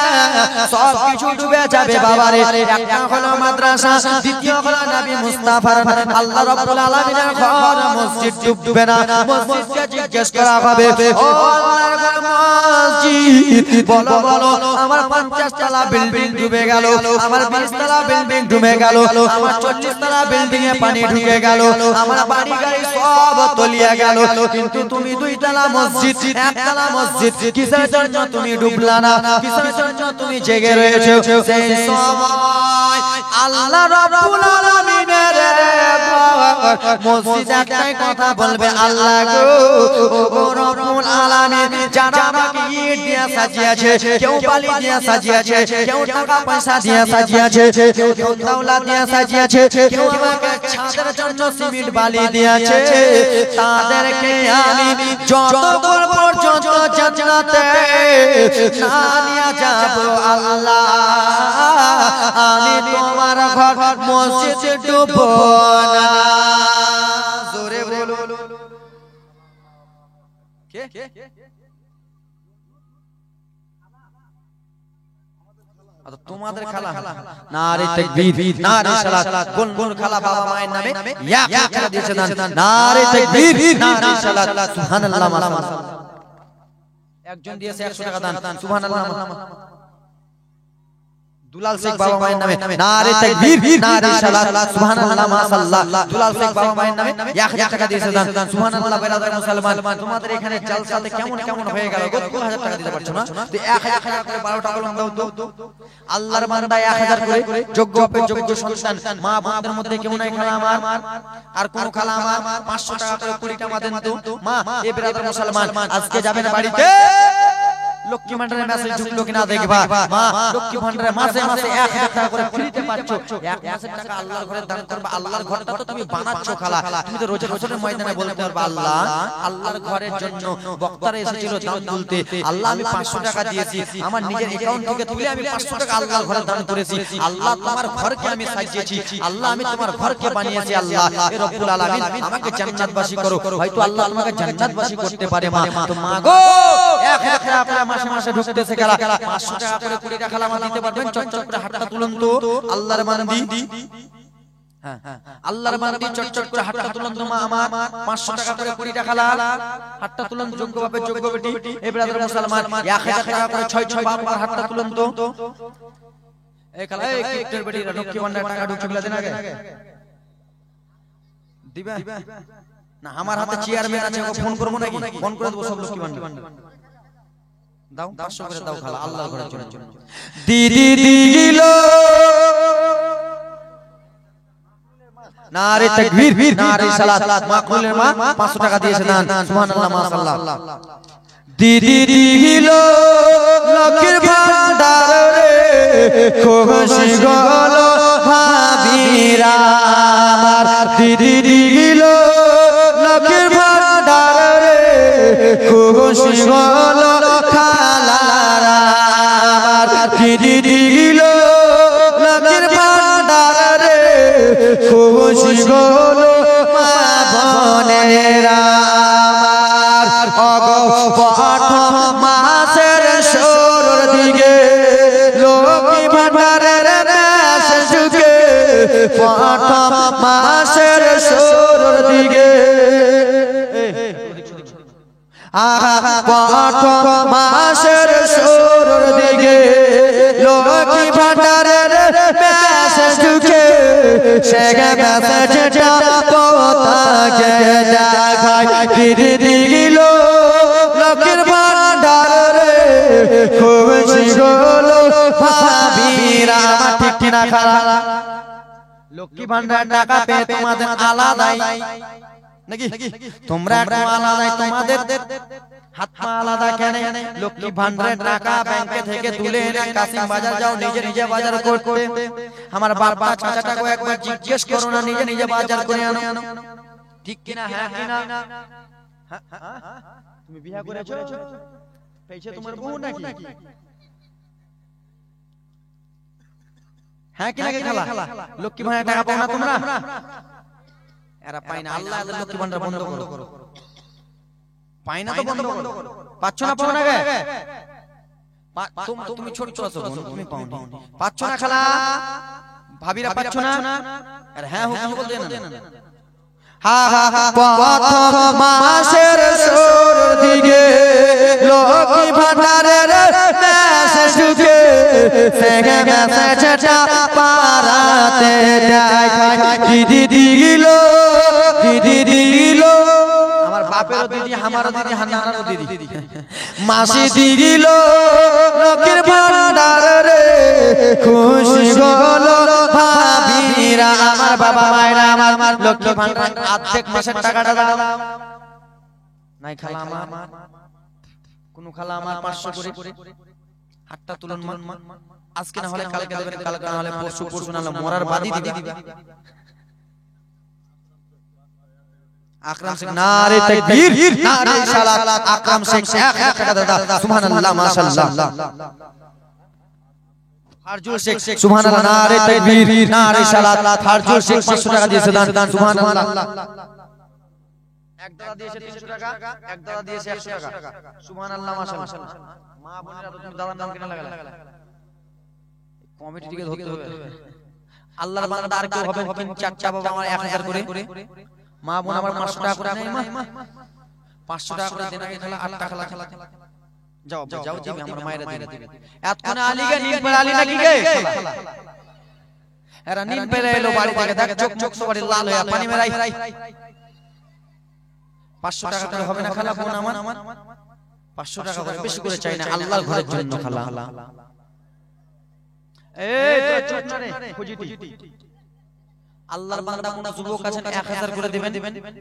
সব কিছু ডুবে যাবে বাবারে একটা হলো মাদ্রাসা দ্বিতীয় হলো নবী মুস্তাফার আল্লাহ রাব্বুল আলামিনের ঘর মসজিদ ডুববে না মসজিদকে জিজ্ঞেস করা হবে ও আল্লাহর ঘর মসজিদ বলো বলো আমার 50 তলা বিল্ডিং ডুবে গেল আমার 20 তলা বিল্ডিং ডুবে গেল আমার 40 তলা বিল্ডিং এ পানি ঢুকে গেল আমার বাড়ি গাড়ি সব তলিয়ে গেল কিন্তু তুমি দুইতলা মসজিদ একতলা মসজিদ কিসের জন্য তুমি ডুবলা না কিসের জন্য তুমি জেগে রয়েছো সেই সময় আল্লাহ রাব্বুল আলামিনের মসজিদ একটাই কথা বলবে আল্লাহ গো রব্বুল আলামিন যারা আমাকে ইট দিয়ে সাজিয়েছে কেউ বালি দিয়ে সাজিয়েছে কেউ টাকা পয়সা দিয়ে সাজিয়েছে কেউ দৌলত দিয়ে সাজিয়েছে কেউ আমাকে ছাদের জন্য সিমেন্ট বালি দিয়েছে তাদেরকে আমি যতদূর পর্যন্ত জান্নাতে না নিয়ে যাব আল্লাহ আমি তোমার ঘর মসজিদ ডুববো না জোরে বলো কে তোমাদের খালা নারে তাকবীর নারে সালাত কোন কোন খালা বাবা মায়ের নামে ইয়া টাকা দিয়েছে দান নারে তাকবীর নারে সালাত সুবহানাল্লাহ মাশাআল্লাহ একজন দিয়েছে 100 টাকা দান সুবহানাল্লাহ দুলাল শেখ বাবা মায়ের নামে নারে তাকবীর নারে সালাত সুবহানাল্লাহ মাশাআল্লাহ দুলাল শেখ বাবা মায়ের নামে 1000 টাকা দিয়েছে দান সুবহানাল্লাহ বেরাদার মুসলমান তোমাদের এখানে জালসাতে কেমন কেমন হয়ে গেল 2000 টাকা দিতে পারছো না তো 1000 টাকা করে 12টা কলম দাও তো আল্লাহর বান্দা 1000 করে যোগ্য যোগ্য সন্তান মা বোনদের মধ্যে কেউ নাই খালা আমার আর কোন খালা আমার 500 টাকা করে 20টা মা দেন তো মা এ বেরাদার মুসলমান আজকে যাবেন বাড়িতে লক্ষ্মী ভান্ডারের মেসেজ ঢুকলো কিনা দেখবা মা লক্ষ্মী ভান্ডারে মাসে মাসে 1000 টাকা করে ফ্রিতে পাচ্ছ 1000 টাকা আল্লাহর ঘরে দান করবা আল্লাহর ঘরটা তো তুমি বানাচ্ছো খালা তুমি তো রোজা রোজার ময়দানে বলতে পারবা আল্লাহ আল্লাহর ঘরের জন্য বক্তারা এসেছিল দান তুলতে আল্লাহ আমি 500 টাকা দিয়েছি আমার নিজের অ্যাকাউন্ট থেকে তুলে আমি 500 টাকা আল্লাহর ঘরে দান করেছি আল্লাহ তোমার ঘরকে আমি সাজিয়েছি আল্লাহ আমি তোমার ঘরকে বানিয়েছি আল্লাহ এ রব্বুল আলামিন আমাকে জান্নাতবাসী করো হয়তো আল্লাহ তোমাকে জান্নাতবাসী করতে পারে মা তো মা গো 1000 টাকা মাসে মাসে ঢুকতেছে খেলা 500 টাকা করে 20 টাকা খেলা দিতে পারবেন চট করে হাতটা তুলুন তো আল্লাহর বান্দি হ্যাঁ আল্লাহর বান্দি চট করে হাতটা তুলুন তো মা আমার 500 টাকা করে 20 টাকা খেলা হাতটা তুলুন যোগ্য বাপে যোগ্য বেটি এই ব্রাদার মুসলমান 1000 টাকা করে 6 বাবার হাতটা তুলুন তো এই খেলা এই কিপ্টের বেটিরা লক্ষ্মী ভান্ডার টাকা ঢুকছে বলে দেন আগে দিবা না আমার হাতে চেয়ারম্যান আছে ওকে ফোন করব নাকি ফোন করে দেব সব লক্ষ্মী ভান্ডার দাও 500 করে দাও খালা আল্লাহর ঘরের জন্য দিদি দিল নারে তাকবীর নারে সালাত মাকবুলের মা 500 টাকা দিয়েছে দান সুবহানাল্লাহ মাশাআল্লাহ দিদি দিল লক্ষ্মীর ভান্ডার রে খুশি গল ভাবিরা আমার দিদি দিল লক্ষ্মীর ভান্ডার রে খুশি গল খালারা আমার দিদি দিল লক্ষ্মীর ভান্ডার রে খুশি গল মা বোনেরা মাসের শুরুর দিকে লক্ষ্মী ভান্ডারের মাস ঢুকে প্রথম মাসের শুরুর দিকে প্রথম মাসের শুরুর দিকে লক্ষ্মী ভান্ডারের মাস ঢুকে সে মেসেজটা পোতাকে দেখায় দিদি দিল লক্ষ্মীর ভান্ডার রে খুশি গল ভাবিরা ঠিক কিনা খালা লক্ষ্মী ভান্ডার টাকা পেয়ে তোমাদের আলাদাই নাকি তোমরা একটু আলাদাই তোমাদের হাত পা আলাদা কেন লক্ষ্মী ভান্ডারের টাকা ব্যাংকে থেকে তুলে এনে কাসিম বাজার যাও নিজে নিজে বাজার করতে আমার বাবা চাচাটাকে একবার জিজ্ঞেস করো না নিজে নিজে বাজার করে আনো ঠিক কিনা হ্যাঁ কিনা তুমি বিয়ে করেছো পেয়েছে তোমার বউ নাকি হ্যাঁ কিনা খালা লক্ষ্মী ভান্ডার টাকা পাও না তোমরা এরা পায় না আল্লাহ এদের লক্ষ্মী ভান্ডার বন্ধ করো পায় না তো বন্ধ করো পাচ্ছ না পাও না গে তুমি ছোট আছো তুমি পাও না পাচ্ছ না খালা ভাবিরা পাচ্ছ না আরে হ্যাঁ হুকুম বলতে না হা হা প্রথম মাসের শুরুর দিকে লক্ষ্মী ভান্ডারের মেসেজ ঢুকে সেগে মেসেজটা পারাতে দেখায় দিদি দিল আমার বাপেরও দিদি আমারও দিদি হান্নারও দিদি মাসি দিল লক্ষ্মীর ভান্ডার রে খুশি গল ভাবিরা আমার বাবা মায়েরা আমার লক্ষ্মী ভান্ডার অর্ধেক মাসের টাকাটা দাও নাই খালা আমার কোন খালা আমার 500 করে হাতটা তুলন মা আজকে না হলে কালকে দেবেন কালকে না হলে পরশু না হলে মরার বাদী দিবা আকরাম শেখ নারে তাকবীর নারে সালাত আকরাম শেখ 1000 টাকা দাদা সুবহানাল্লাহ মাশাআল্লাহ ফারজুল শেখ সুবহানাল্লাহ নারে তাকবীর নারে সালাত ফারজুল শেখ 500 টাকা দিয়েছে দান সুবহানাল্লাহ এক দাদা দিয়েছে 300 টাকা এক দাদা দিয়েছে 100 টাকা সুবহানাল্লাহ মাশাআল্লাহ মা বোনেরা তুমি দাদার নাম কেন লাগালে কমিটিকে ধরতে হবে আল্লাহর বান্দা আর কেউ হবে চাচা বাবা আমার 1000 করে মা বোন আমার 500 টাকা করে নেই মা 500 টাকা করে দেন আগে খেলা 8 টাকা খেলা যাও দিবি আমার মায়েরা দিবে এতক্ষণ আলীকে নিন পড়ে আলী নাকি গে এরা নিন পড়ে এলো বাড়ি থেকে দেখ চোখ সবারই লাল হয়ে পানি মেরাই 500 টাকা করে হবে না খালা বোন আমার 500 টাকা করে বেশি করে চাই না আল্লাহর ঘরের জন্য খালা এই তো চুপ না রে খুজিটি আল্লাহর বান্দা কোন যুবক আছেন 1000 করে দিবেন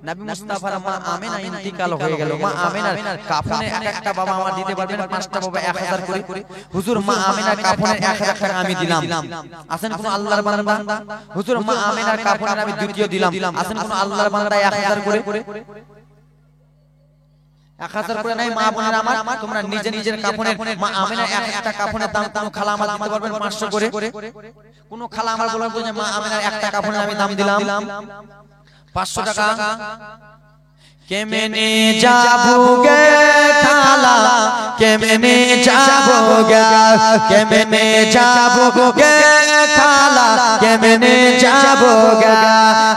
নবী মুস্তাফার মা আমিনা ইন্তিকাল হয়ে গেল মা আমিনার কাফনে একটা বাবা আমার দিতে পারবেন পাঁচটা বাবা 1000 করে হুজুর মা আমিনার কাফনের 1000 টাকা আমি দিলাম আছেন কোন আল্লাহর বান্দা হুজুর মা আমিনার কাফনের আমি দ্বিতীয় দিলাম আছেন কোন আল্লাহর বান্দা 1000 করে 1000 করে নাই মা বোনেরা আমার তোমরা নিজে নিজের কাফনের মা আমিনার একটা কাফনের দাম কোন খালা আমার দিতে পারবেন 500 করে কোন খালা আমার বলবে যে মা আমিনার একটা কাফনের আমি দাম দিলাম 500 টাকা কেমনে যাবোগে খালা কেমনে যাবোগে কেমনে যাবোগে খালা কেমনে যাবোগে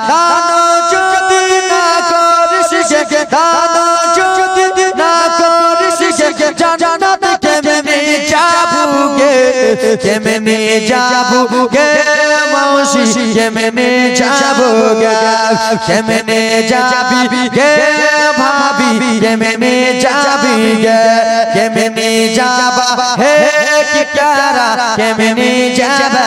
দান যদি না করিস গে দান যদি না করিস গে জান্নাত কেমনে যাবোগে কেমনে যাবোগে মাউসি কেমনে যাবোগে কেমনে যাবি গে ভাবি কেমনে যাবি গে কেমনে যাবা হে কি কারা কেমনে যাবা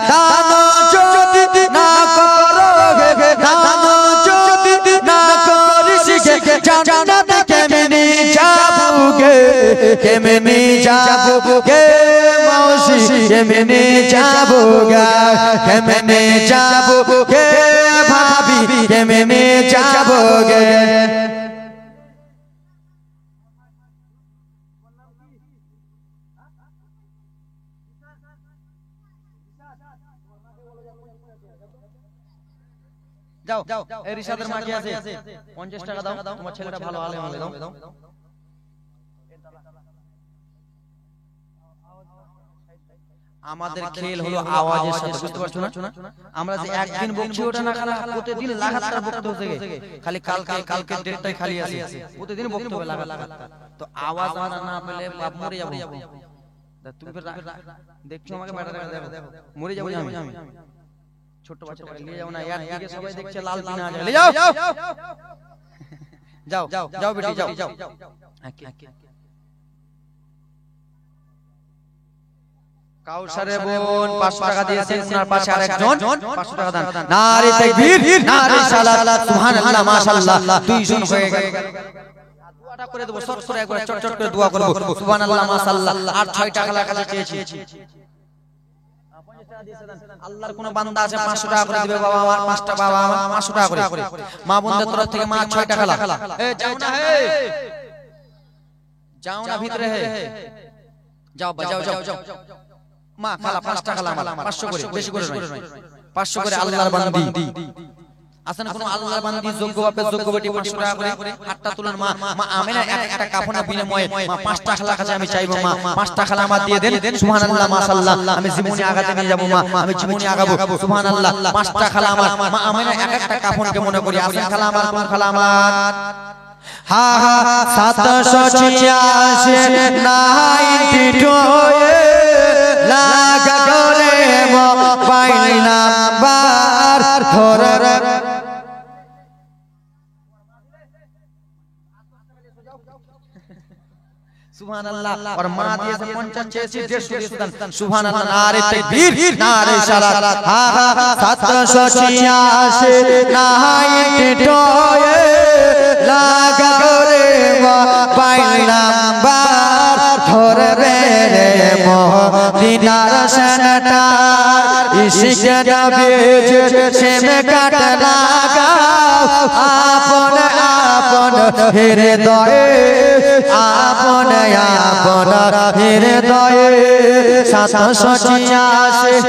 দান যদি না করো গে দান যদি না করিস গে জান্নাত কেমনে যাবো কেমনে যাবো গে মাউসি কেমনে যাবো গা কেমনে যাবো গে ভাবি কেমনে যাবো গে যাও এই রিশাদের মা কি আছে 50 টাকা দাও তোমার ছেলেটা ভালো আলেম হলে দাও আমাদের খেল হলো আওয়াজের সাথে বুঝতে পারছো না আমরা যে একদিন বকছি ওটা না খালা প্রতিদিন লাগাতার বকতে হচ্ছে খালি কালকে ডেটটাই খালি আছে প্রতিদিন বকতে হবে লাগাতার তো আওয়াজ আমরা না পেলে বাপ মরে যাব তুমি দেখছো আমাকে ম্যাটার দেখো মরে যাব আমি ছোট বাচ্চাটাকে নিয়ে যাও না ইয়ার দিকে সবাই দেখছে লাল বিনা আছে নিয়ে যাও যাও বেটি যাও কাউসারে বোন 500 টাকা দিয়েছেন ওনার পাশে আরেকজন 500 টাকা দান নারে তাকবীর নারে সালাত সুবহানাল্লাহ মাশাআল্লাহ দুইজন হয়ে গেল দোয়াটা করে দেব সব করে একবার চট করে দোয়া করব সুবহানাল্লাহ মাশাআল্লাহ আর 6 টাকা কাছে চেয়েছি আল্লাহর কোন বান্দা আছে 500 টাকা করে দিবে বাবা আমার 5টা বাবা আমার 500 টাকা করে মা বোনদের তরফ থেকে মা 6 টাকা এ যাও না ভিতরে যাও মা খালা 5 টাকা আমার 500 করে বেশি করে নয় 500 করে আল্লাহর বান্দি আসেন কোন আল্লাহর বান্দি যোগ্য বাপের যোগ্য বেটি 500 টাকা করে হাতটা তুলেন মা আমিনা একটা কাফনের বিনিময়ে মা 5 টাকা কাছে আমি চাইবো মা 5 টাকা আমার দিয়ে দেন সুবহানাল্লাহ মাশাআল্লাহ আমি জীবনে আগাতে নিয়ে যাব মা আমি জীবনে আগাবো সুবহানাল্লাহ 5 টাকা আমার মা আমিনা একটা কাফনকে মনে করি আসেন খালা আমার কোন খালা আমার হা হা 786 92 লাগা করে মোবাইল নাম্বার ধরে সুবহানাল্লাহ और मां दिए से 50 86 150 সুবহানাল্লাহ নারে তাকবীর নারে সালাত হা হা 786 92 লাগা করে মোবাইল নাম্বার ধরে রে মদিনার সেন্টার ইশক নবী সে মে কাট লাগা আপন আপন হৃদয়ে আপন আপন হৃদয়ে 786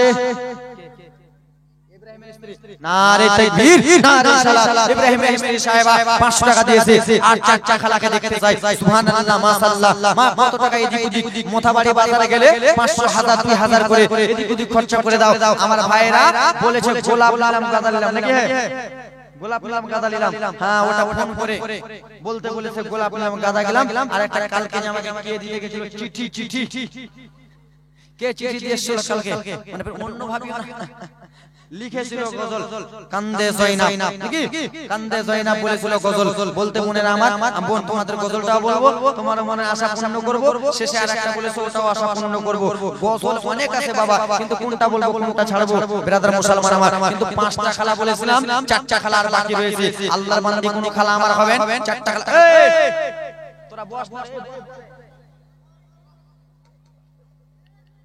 নারে তাকবীর নারে সালাত ইব্রাহিমের স্ত্রী সাহেবা 500 টাকা দিয়েছে আর চাচা খালাকে দেখতে যাই সুবহানাল্লাহ মাশাআল্লাহ মা কত টাকা এদিক ওদিক মোথাবাড়ি বাজারে গেলে 500 1000 2000 করে এদিক ওদিক খরচা করে দাও আমার ভাইরা বলেছে গোলাপ লাম গাদা নিলাম নাকি গোলাপ লাম গাদা নিলাম হ্যাঁ ওটা ফোন করে বলতে বলেছে গোলাপ লাম গাদা গেলাম আর একটা কালকে আমাকে কে দিয়ে গেছিল চিঠি কে চিঠি দিয়েছিল কালকে মানে অন্য ভাবি লিখেছিল গজল কান্দে জয়নাব নাকি কান্দে জয়নাব বলেছিল গজল বলতে মনের আমার বোন তোমাদের গজলটা বলবো তোমার মনে আশা পূর্ণ করব শেষে আরেকটা বলেছে ওটাও আশা পূর্ণ করব গজল অনেক আছে বাবা কিন্তু কোনটা বলবো কোনটা ছাড়বো ব্রাদার মুসলমান আমার কিন্তু 5টা খালা বলেছিলাম 4টা খালা আর বাকি রয়েছে আল্লাহর বান্দি কোন খালা আমার হবেন 4টা খালা তোরা বস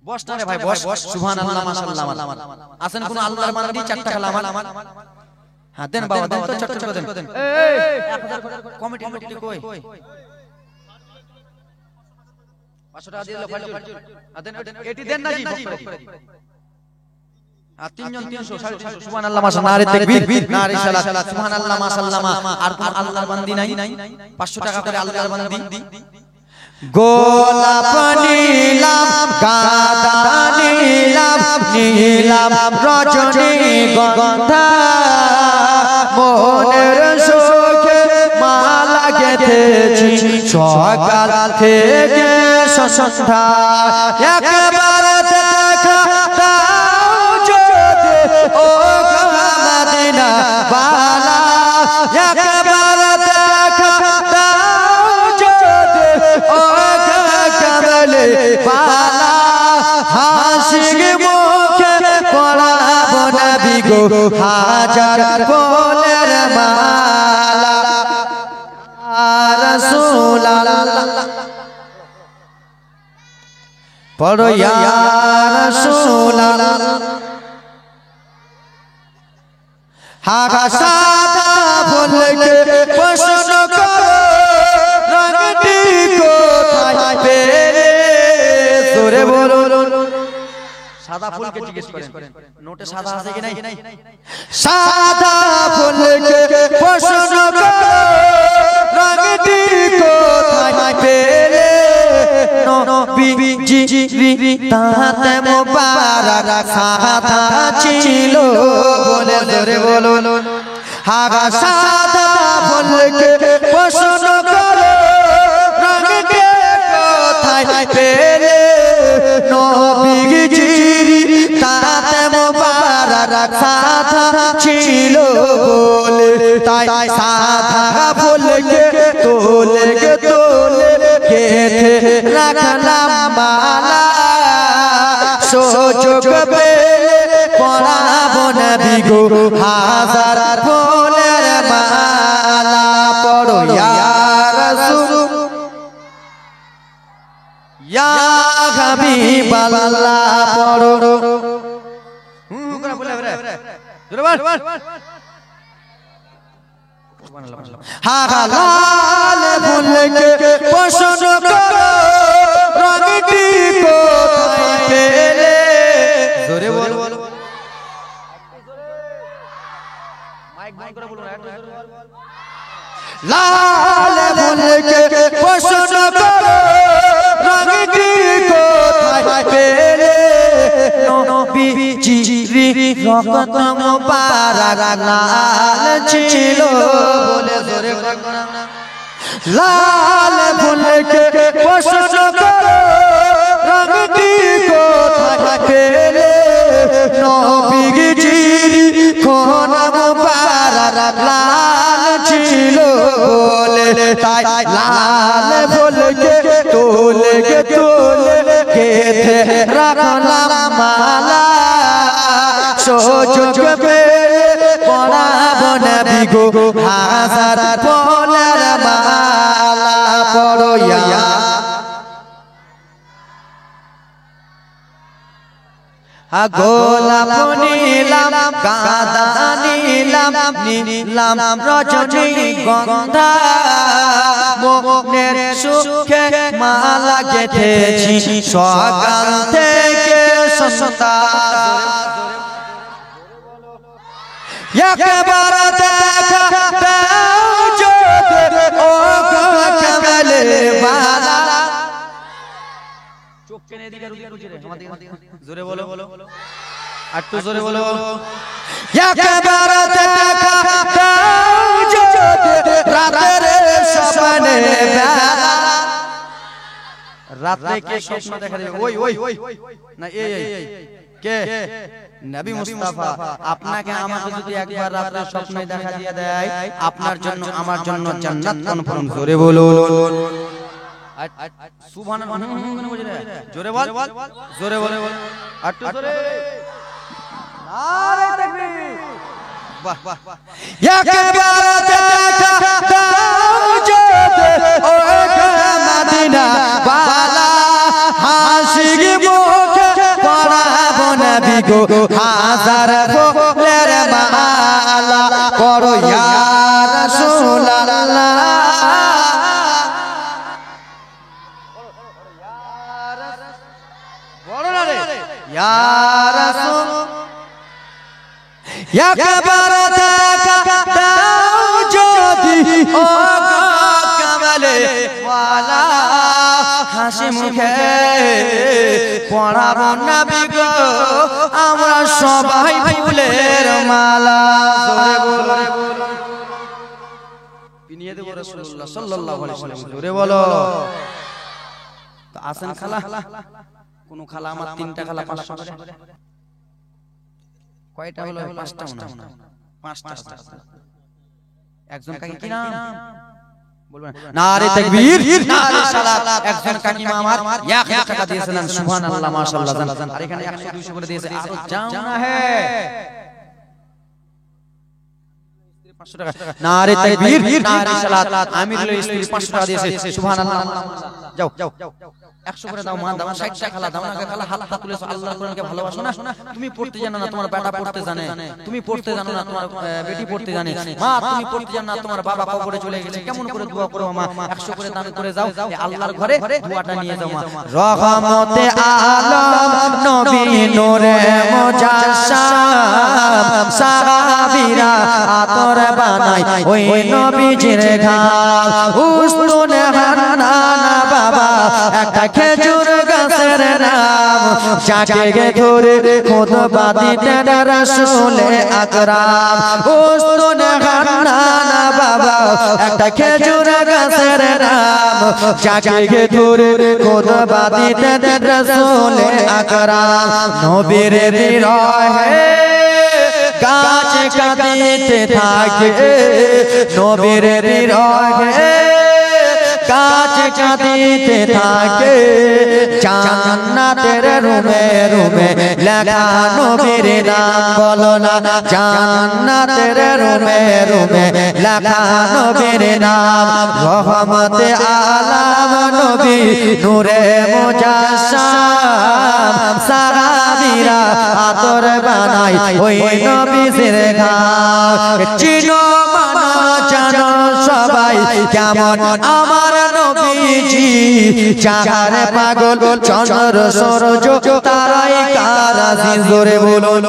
বস না রে ভাই বস সুবহানাল্লাহ মাশাআল্লাহ আসেন কোন আল্লাহর বান্দি 4টা খালা আমার হ্যাঁ দেন বাবা দেন তো চট করে দেন এই 1000 কমিটি কই 500 টাকা দিয়ে দিল ফাজল দেন এটি দেন না জি আর তিনজন 300 সুবহানাল্লাহ মাশাআল্লাহ নারে তাকবীর নারে সালাত সুবহানাল্লাহ মাশাআল্লাহ আর কোন আল্লাহর বান্দি নাই 500 টাকা করে আল্লাহর বান্দি গোলাপ নীলাম গাঁদা নীলাম রজনী গন্ধা মোহনের সুখে মালা গেঁথেছি সকাল থেকে সন্ধ্যা একবার দেখা দাও যদি ও মদিনা বালা একবার দেখা দাও যদি ও কমলে বালা হাসি মুখে পড়াবো নবী গো হাজার বলের মালা রাসূলুল্লাহ পড়ো ইয়া রাসূলুল্লাহ হাগা সাদা ফুলকে প্রশ্ন করো রঙটি কোথায় পেলে জোরে বলো সাদা ফুলকে জিজ্ঞেস করেন নোটে সাদা আছে কি নাই সাদা ফুলকে প্রশ্ন করো রঙটি কোথায় পেলে নবীজি তাতে মোবারক সাদা ছিল বলে জোরে বলো হাগা সাদা ফুলকে প্রশ্ন করো রঙকে কোথায় পেলে নবীজি তাতে মোবারক সাদা ছিল বলে তাই সাদা ফুলকে তোলে কেথে রাখলাম মালা সুযোগ পেলে পড়াবো নবী গো হাজার ফুলের মালা পড়ো ইয়া রাসূল ইয়া হাবিবাল্লাহ পড়ো হালাল ফুলকে প্রশ্ন করো রঙটি কোথায় পেলে জোরে বলো মাইক বন্ধ করে বলুন লাল ফুলকে প্রশ্ন করো রঙটি কোথায় পেলে নবীজি রক্ত মোবারক লাল ছিল বলে জোরে লাল ফুলকে প্রশ্ন করো রঙটি কোথায় পেলে নবীজি কোন মোবারক লাল ছিল বলে তাই লাল ফুলকে তোলে কেথে রাখলাম মালা সুযোগ পেলে পড়াবো নবী গো হাজার ফুলের মালা পড়ো ইয়া গোলাপ নিলাম গাঁদা নিলাম রজনী গন্ধা মনের সুখে মালা গেঁথেছি সকাল থেকে সন্ধ্যা একবার দেখা দাও যদি ও কামলে বালা চোখ কেনে দিকে জোরে বলো একটু জোরে বলো একবার দেখা দাও যদি রাতের স্বপ্নে বেলা রাতে কে স্বপ্ন দেখা দেবে ওই না এই কে নবী মুস্তাফা আপনাকে আমাকে যদি একবার রাতের স্বপ্নে দেখা দিয়ে দেয় আপনার জন্য আমার জন্য জান্নাত কনফার্ম জোরে বলো সুবহানাল্লাহ জোরে বল জোরে বল একটু জোরে নারে তাকবীর বাহ একবার দেখা দাও যদি ও মদিনা বালা হাসি মুখে পড়াবো নবী গো হাজার ফুলের মালা পড়ো ইয়া রাসূলুল্লাহ ইয়া রাসূল একবার দেখা দাও যদি ও কামলে ওয়ালা হাসি মুখে পড়াবো নবী গো আমরা সবাই ফুলের মালা জোরে বলো পিনিয়ে দেব রাসূলুল্লাহ সাল্লাল্লাহু আলাইহি ওয়াসাল্লাম জোরে বলো তো আসেন খালা কোন খালা আমার তিনটা খালা 500 করে কয়টা হলো 5টা মনে হয় 5টা একজন কাকি কি নাম বলবেন নারে তাকবীর নারে সালাত একজন কাকিমা আমার 1000 টাকা দিয়েছিলেন সুবহানাল্লাহ মাশাআল্লাহ আর এখানে 100 200 করে দিয়েছে আরো যাও না হে 500 টাকা নারে তাকবীর নারে সালাত আমিরুল স্ত্রী 500 টাকা দিয়েছে সুবহানাল্লাহ যাও 100 করে দাও মা দাও 60 টাকা খালা দাও না খালা হাত তুলেছো আল্লাহর কোরআনকে ভালোবাসো না তুমি পড়তে জানো না তোমার বেটা পড়তে জানে তুমি পড়তে জানো না তোমার বেটি পড়তে জানে মা তুমি পড়তে জানো না তোমার বাবা কবরে চলে গেছে কেমন করে দোয়া করো মা 100 করে দান করে যাও আল্লাহর ঘরে দোয়াটা নিয়ে যাও মা রহমতে আলম নবী নূরে মুজাসসাম সাহাবীরা আতর বানাই ওই নবীজির ঘাম উস্তুনে হান্নানা বাবা একটা খেজুর গাছের নাম যাকে ধরে খুতবা দিতেন রাসূলে আকরাম উস্তুনে হান্নানা বাবা একটা খেজুর গাছের নাম যাকে ধরে খুতবা দিতেন রাসূলে আকরাম নবীর বিরহে গাছ কাঁদিতে থাকে নবীর বিরহে গাছ কাঁদিতে থাকে জান্নাতের রুমে রুমে লেখা নবীর নাম বলো না জান্নাতের রুমে রুমে লেখা নবীর নাম রহমতে আলম নবী নূরে মুজাসসাম সাহাবীরা আতর বানাই ওই নবীর ঘাম চিনো মানো জানো সবাই কেমন আমার নবীজি চাঁদের পাগল চন্দ্র সূর্য তারাই কারাজি জোরে বলুন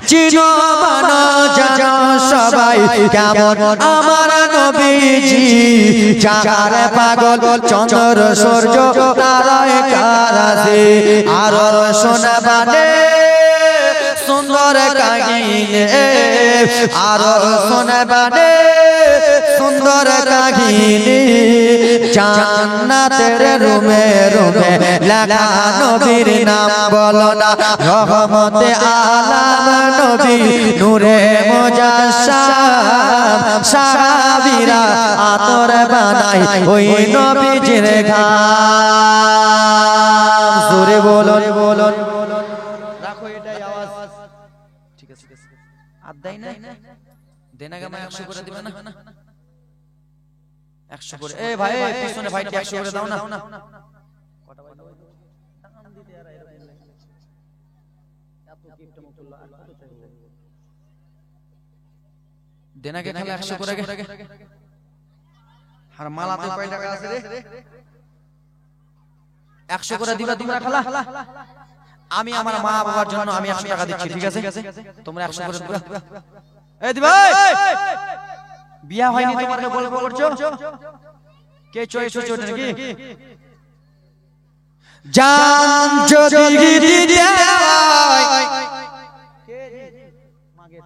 চিনো মানো জানো সবাই কেমন আমার নবীজি চাঁদের পাগল চন্দ্র সূর্য তারাই কারাজি আর শোনাবানে সুন্দর কাহিনী আর শোনাবানে সুন্দর কাহিনী জান্নাতের রুমে রুমে লেখা নবীর নাম বলো না রহমতে আলম নবী নূরে মুজাসসাম সাহাবীরা আতর বানাই ওই নবীজির ঘাম জোরে বলুন বলুন রাখো এটাই আওয়াজ ঠিক আছে আর দেই না দেনা গামা 100 করে দিবে না 100 করে এই ভাই পিছনে ভাইটি 100 করে দাও না কটা ভাই দাম দিতে আর এরকম এত গিফট মুকুল্লাহ আর কত চাইবো দেনা কে খালা 100 করে আর মালাতে কয় টাকা আছে রে 100 করে দিবা তোমরা খালা আমি আমার মা বাবার জন্য আমি 100 টাকা দিচ্ছি ঠিক আছে তোমরা 100 করে দিবা এই দি ভাই বিয়া হয়নি তোমাকে বলবো করছো কে চয়েছো চোটে নাকি জান যদি দিতে হয় কে মাগে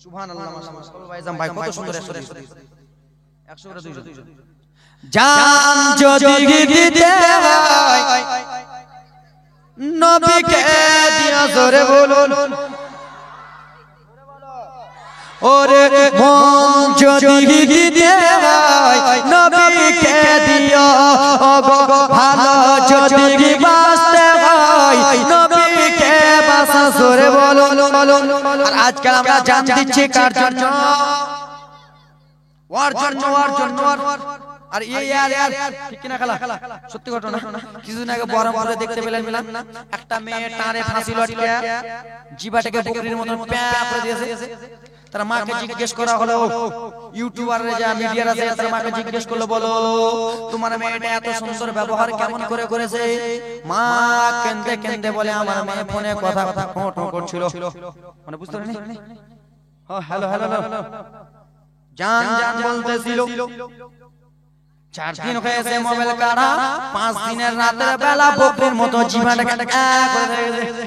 সুবহানাল্লাহ মাশাআল্লাহ ভাই জান ভাই কত সুন্দর 100 করে 200 জান যদি দিতে হয় নবীকে দিয়া জোরে বলুন ওরে মন যদি দিতে হয় নবীকে দিও ওগো ভালো যদি বাঁচতে হয় নবীকে বাঁচা জোরে বলুন আর আজকাল আমরা জান দিচ্ছি কার জন্য ওর জন্য আর এই ইয়ার ঠিক না খালা সত্যি ঘটনা কিছুদিন আগে বহরমপুরে দেখতে পেলেন একটা মেয়ে টারে ফাঁসি লটকে জিবাটাকে বকরির মতো প্যা করে দিয়েছে তার মাকে জিজ্ঞেস করা হলো ইউটিউবাররা যা মিডিয়ার আছে তার মাকে জিজ্ঞেস করলো বলো তোমার মেয়েটা এত সুন্দর ব্যবহার কেমন করে করেছে মা কেন্দে কেন্দে বলে আমার মেয়ে ফোনে কথা করছিল মানে বুঝতে পারনি হ্যাঁ হ্যালো জান বলতেছিল 4 দিন হয়েছে মোবাইল কাটা 5 দিনের রাতের বেলা বকরির মতো জিবাটাকে করে দিয়েছে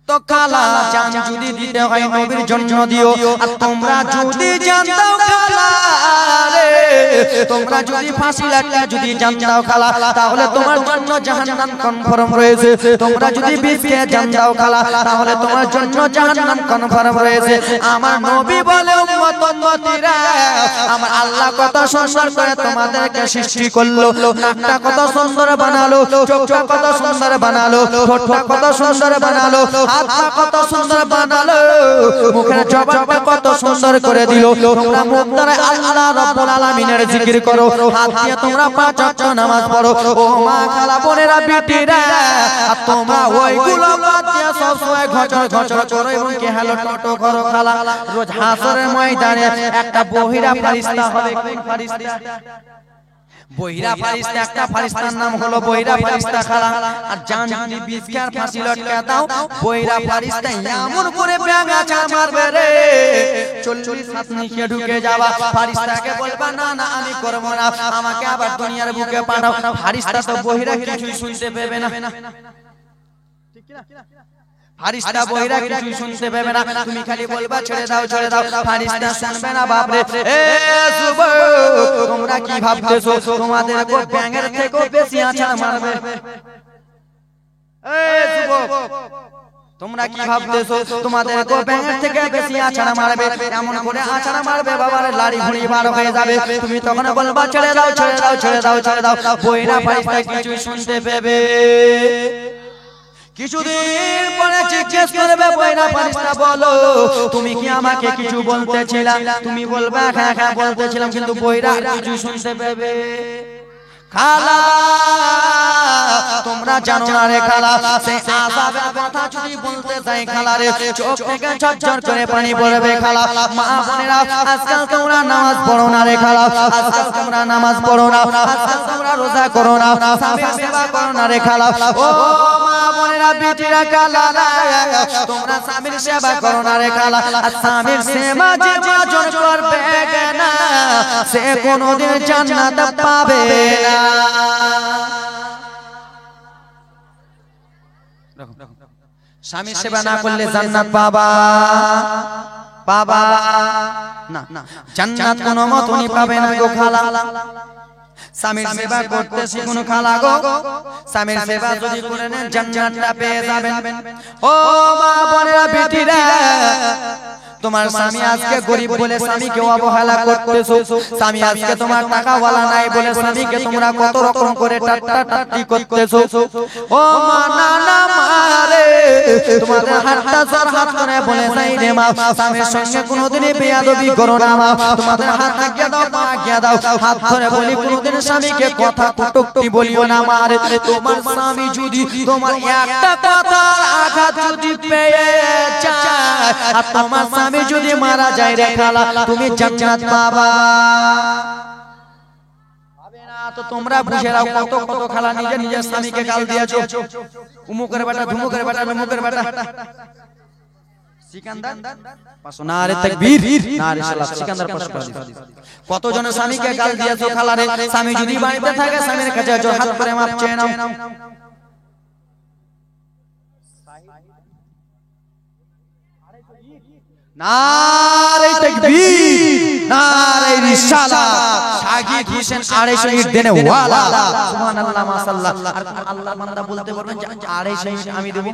তো খালা জান যদি দিতে হয় নবীর জন্য দিও আর তোমরা যদি জানতাও খালা রে তোমরা যদি ফাঁসি লাগলে যদি জান দাও খালা তাহলে তোমার জন্য জাহান্নাম কনফার্ম রয়েছে তোমরা যদি বিষ খেয়ে জান দাও খালা তাহলে তোমার জন্য জাহান্নাম কনফার্ম রয়েছে আমার নবী বলে উম্মত উম্মতিরা আমার আল্লাহ কত সুন্দর করে তোমাদেরকে সৃষ্টি করলো নাকটা কত সুন্দর বানালো চোখটা কত সুন্দর বানালো ঠোঁটটা কত সুন্দর বানালো হাতটা কত সুন্দর বানালো মুখের জবানটা কত সুন্দর করে দিল তোমরা মুখ দ্বারা আল্লাহ রাব্বুল আলামিনের জিকির করো হাত দিয়ে তোমরা পাঁচ ওয়াক্ত নামাজ পড়ো ও মা খালা বোনেরা বিটিরা আর তোমরা ওইগুলো বাদ দিয়ে সব সময় ঘচর ঘচর করো এবং কে হ্যালো টোটো করো খালা রোজ হাসরের ময়দানে একটা বহিরা ফেরেশতা হবে কোন ফেরেশতা বহিরা ফেরেশতা একটা ফেরেশতার নাম হলো বহিরা ফেরেশতা খালা আর জান যদি বিজকার ফাঁসি লটকা দাও বহিরা ফেরেশতা এমন করে ব্যাঙাচা মারবে রে 40 হাত নিচে ঢুকে যাবা ফেরেশতাকে বলবা না না আমি করব না আমাকে আবার দুনিয়ার বুকে পাঠাও ফেরেশতা তো বহিরা কিছুই শুনতে পাবে না ঠিক কি না ফেরেশতা বহিরা কিছু শুনতে পাবে না তুমি খালি বলবা ছেড়ে দাও ফেরেশতা শুনবে না বাপ রে এ যুবক তোমরা কি ভাবতেছো তোমাদের কো ব্যাঙের থেকেও বেশি আছাড় মারবে এ যুবক তোমরা কি ভাবতেছো তোমাদের কো ব্যাঙের থেকে বেশি আছাড় মারবে এমন করে আছাড় মারবে বাবার লাড়ি ভুঁড়ি বার হয়ে যাবে তুমি তখন বলবা ছেড়ে দাও বহিরা ফেরেশতা কিছু শুনতে পাবে কিছুদিন পরে জিজ্ঞেস করবে বহিরা ফেরেশতা বলো তুমি কি আমাকে কিছু বলতেছিলা তুমি বলবা হ্যাঁ হ্যাঁ বলতেছিলাম কিন্তু বহিরা কিছু শুনতে পাবে খালা তোমরা জানো না রে খালা সে আযাবের কথা যদি বলতে যাই খালা রে চোখ থেকে ঝরঝর করে পানি পড়বে খালা মা বোনেরা আজকাল তোমরা নামাজ পড়ো না রে খালা আজকাল তোমরা নামাজ পড়ো না আজকাল তোমরা রোজা করো না স্বামীর সেবা করো না রে খালা ও মা বোনেরা বিটিরা খালা তোমরা স্বামীর সেবা করো না রে খালা আর স্বামীর সেবা যে জন করবে না সে কোনোদিন জান্নাত পাবে না স্বামীর সেবা না করলে জান্নাত পাবা না জান্নাত কোনো মতই পাবে না গো খালা স্বামীর সেবা করতে শিখুন খালা গো স্বামীর সেবা যদি করে নেন জান্নাতটা পেয়ে যাবেন ও মা বোনেরা বিটিরা তোমার স্বামী আজকে গরিব বলে স্বামীকে অবহেলা করতেছো স্বামী আজকে তোমার টাকাওয়ালা নাই বলে স্বামীকে তোমরা কত রকম করে টাট্টি করতেছো ও মা না না মারে তোমাদের হাতটা জোর হাত করে বলে যাই রে মা স্বামীর সঙ্গে কোনোদিনই বেয়াদবি করো না মা তোমাদের হাত লাগিয়ে দাও পা লাগিয়ে দাও হাত ধরে বলি কোনোদিন স্বামীকে কথা কটুক্তি বলিও না মারে তোমার স্বামী যদি তোমার একটা কথার আঘাত যদি পেয়ে যায় আর তোমার স্বামী যদি মারা যায় রে খালা তুমি জান্নাত পাবা পাবে না তো তোমরা বুঝে নাও কত কত খালা নিজের স্বামীকে গাল দিয়েছো উমুকের বেটা ধুমুকের বেটা নমুকের বেটা সিকান্দার পাঁচশো নারে তাকবীর নারে সালাত সিকান্দার 500 করে দিও কত জন স্বামীকে গাল দিয়েছো খালা রে স্বামী যদি বাড়িতে থাকে স্বামীর কাছে জোর হাত করে মাপ চেয়ে নাও নারে তাকবীর নারে রিসালাত শাহিদ হোসেন 250 ইট দেনে ওয়ালা সুবহানাল্লাহ মাশাআল্লাহ আর আল্লাহর বান্দা বলতে পারবেন যে 250 ইট আমি দেব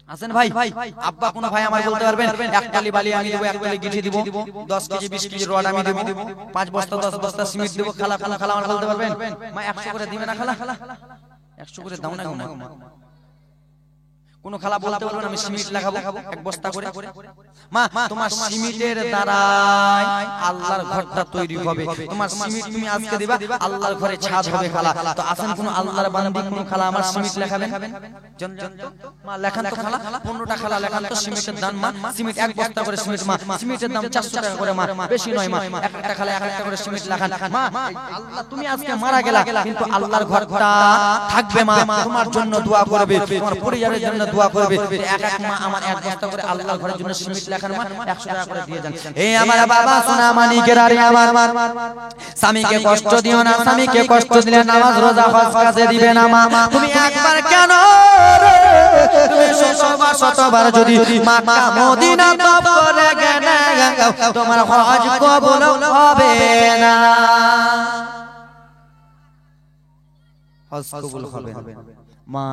আছেন ভাই আব্বা কোন ভাই আমার বলতে পারবেন এক টালি বালি আমি দেব এক টালি গিঠি দেব 10 কেজি 20 কেজি রড আমি দেব 5 বস্তা 10 বস্তা সিমেন্ট দেব খালা আমার বলতে পারবেন মা 100 করে দিবে না খালা 100 করে দাও না গো মা কোন খালা বলতে পারবেন আমি সিমেন্ট লাগাবো এক বস্তা করে মা তোমার সিমেন্টের দ্বারাই আল্লাহর ঘরটা তৈরি হবে তোমার সিমেন্ট তুমি আজকে দিবা আল্লাহর ঘরে ছাদ হবে খালা তো আসেন কোন আল্লাহর বান্দি কোন খালা আমার সিমেন্ট লেখাবেন জন মা লেখান তো খালা 15টা খালা লেখান তো সিমেন্টের দাম মা সিমেন্ট এক বস্তা করে সিমেন্ট মা সিমেন্টের দাম 400 টাকা করে মা বেশি নয় মা একটা খালা একটা করে সিমেন্ট লেখান মা আল্লাহ তুমি আজকে মারা গেলা কিন্তু আল্লাহর ঘরটা থাকবে মা তোমার জন্য দোয়া করবে তোমার পরিবারের জন্য দোয়া করবে এক এক মা আমার এক বস্তা করে আল্লাহর ঘরের জন্য সিমেন্ট লেখার মা 100 টাকা করে দিয়ে যান। এই আমার বাবা সোনা মানিকের আরে আমার স্বামীকে কষ্ট দিও না, স্বামীকে কষ্ট দিলে নামাজ রোজা হজ কাজে দিবে না মা। তুমি একবার কেন তুমি শতবার যদি মক্কা মদিনা তওয়াফ করে গেলে তোমার হজ কবুল হবে না, হজ কবুল হবে না মা।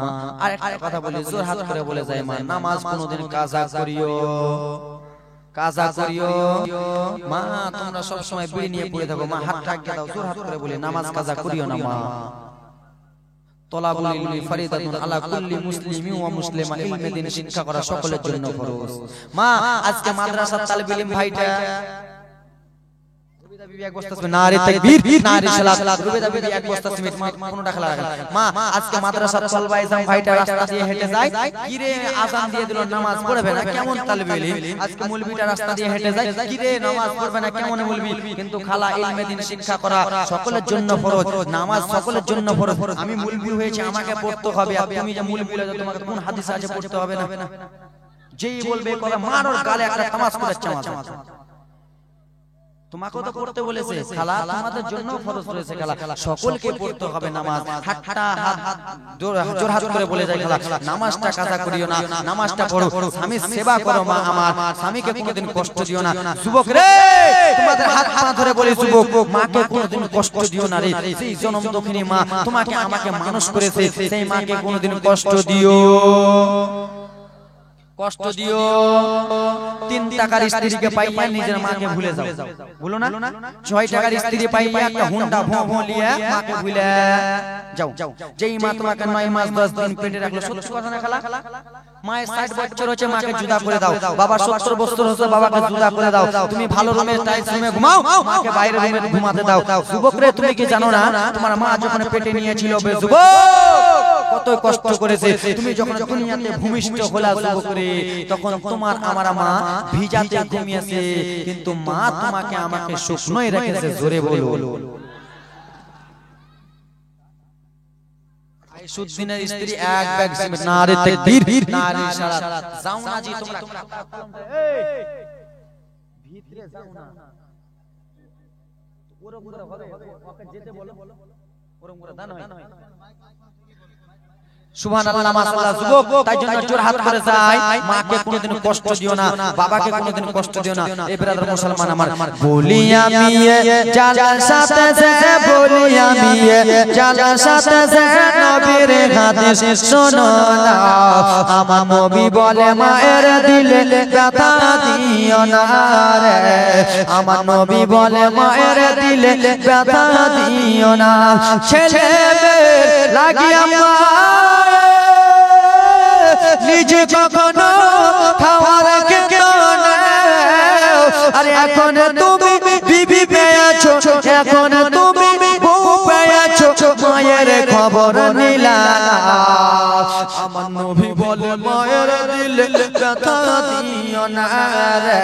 আর একটা কথা বলি, জোর হাত করে বলে যায় মা, নামাজ কোনোদিন কাজা করিও, কাজা করিও মা। তোমরা সব সময় বিড়ি নিয়ে পড়ে থাকো মা, হাত রাখিয়ে দাও, জোর হাত করে বলি নামাজ কাজা করিও না মা। তলাবুল ইলমি ফরিদাতুন আলা কুল্লি মুসলিমিন ওয়া মুসলিমা, ইলমে দ্বীন শিক্ষা করা সকলের জন্য ফরজ মা। আজকে মাদ্রাসার তালিবুল ইলম ভাইটা এক বস্তা সিমেন্ট, নারে তাকবীর নারে সালাত, রুবেদা বিবি এক বস্তা সিমেন্ট কোনটা খেলা রাখা মা। আজকে মাদ্রাসার তলবা ইসলাম ভাইটা রাস্তা দিয়ে হেঁটে যায়, কি রে আযান দিয়ে দিল নামাজ পড়বে না, কেমন তালিবুল ইলম। আজকে মৌলভিটা রাস্তা দিয়ে হেঁটে যায়, কি রে নামাজ পড়বে না, কেমন মৌলভি। কিন্তু খালা ইলমে দ্বীন শিক্ষা করা সকলের জন্য ফরজ, নামাজ সকলের জন্য ফরজ। আমি মৌলভি হয়েছে আমাকে পড়তে হবে, আর তুমি যে মৌলভি হলে তোমাকে কোন হাদিস আছে পড়তে হবে না। যেই বলবে কথা মারোর গালে একটা তামাজ করে চামাচ। তোমাকে তো পড়তে বলেছে খালা, তোমাদের জন্য ফরজ রয়েছে খালা, সকলকে পড়তে হবে নামাজ। হাতটা হাত জোর হাত করে বলে যায় খালা, নামাজটা কাজা করিও না, নামাজটা পড়ো, স্বামী সেবা করো মা আমার, স্বামীকে কোনোদিন কষ্ট দিও না। যুবক রে তোমাদের হাত পা ধরে বলি যুবক, মাকে কোনোদিন কষ্ট দিও না রে। সেই জনম দক্ষিণী মা তোমাকে আমাকে মানুষ করেছে, সেই মাকে কোনোদিন কষ্ট দিও, কষ্ট দিও। 3 টাকার স্ত্রীকে পাইয়া নিজের মাকে ভুলে যাও, ভুলো না। 6 টাকার স্ত্রী পাইয়া একটা হুন্ডা ভো লিয়ে মাকে ভুলে যাও। যেই মা তোমাকে 9 মাস 10 দিন পেটে রাখলো, সত্যি কথা না খালা। মায়ের 60 বছর হচ্ছে মাকে জুদা করে দাও, বাবা 70 বছর হচ্ছে বাবাকে জুদা করে দাও। তুমি ভালো রুমে টাইলস রুমে ঘুমাও, মাকে বাইরে রুমে ঘুমাতে দাও। যুবক রে তুমি কি জানো না, তোমার মা যখন পেটে নিয়েছিল বে যুবক কত কষ্ট করেছে। তুমি যখন দুনিয়াতে ভূমিষ্ঠ হলা যুবক রে, তখন তোমার আমার মা ভিজাতে ঘুমিয়েছে, কিন্তু মা তোমাকে আমাকে শুকনোই রেখেছে। জোরে বলো। সুদ্দিনের স্ত্রী এক ব্যাগ সিমেন্ট, নারে তাকবীর নারে সালাত। যাও না জি তোমরা, ভিতরে যাও না, ওরম করে হবে, ওকে যেতে বলো, ওরম করে দান হয়। সুবহানাল্লাহ মাশাআল্লাহ যুবক, তাই জন্য জোর হাত করে যায়, মাকে কোনোদিন কষ্ট দিও না, বাবাকে কোনোদিন কষ্ট দিও না। এই ব্রাদার মুসলমান আমার, বলি আমি জালসাতে যে, বলি আমি জালসাতে যে, নবীর হাদিস শোনো না। আমার নবী বলে মায়ের দিলে ব্যথা দিও না রে, আমার নবী বলে মায়ের দিলে ব্যথা দিও না। ছেলে লাগিয়া নিজে কখনো খাওয়ার খেতো না, আরে এখন তুমি বিবি পেয়েছো, এখন তুমি বউ পেয়েছো, মায়ের খবর নিলা। আমার নবী বলে মায়ের দিলে ব্যথা দিও না রে,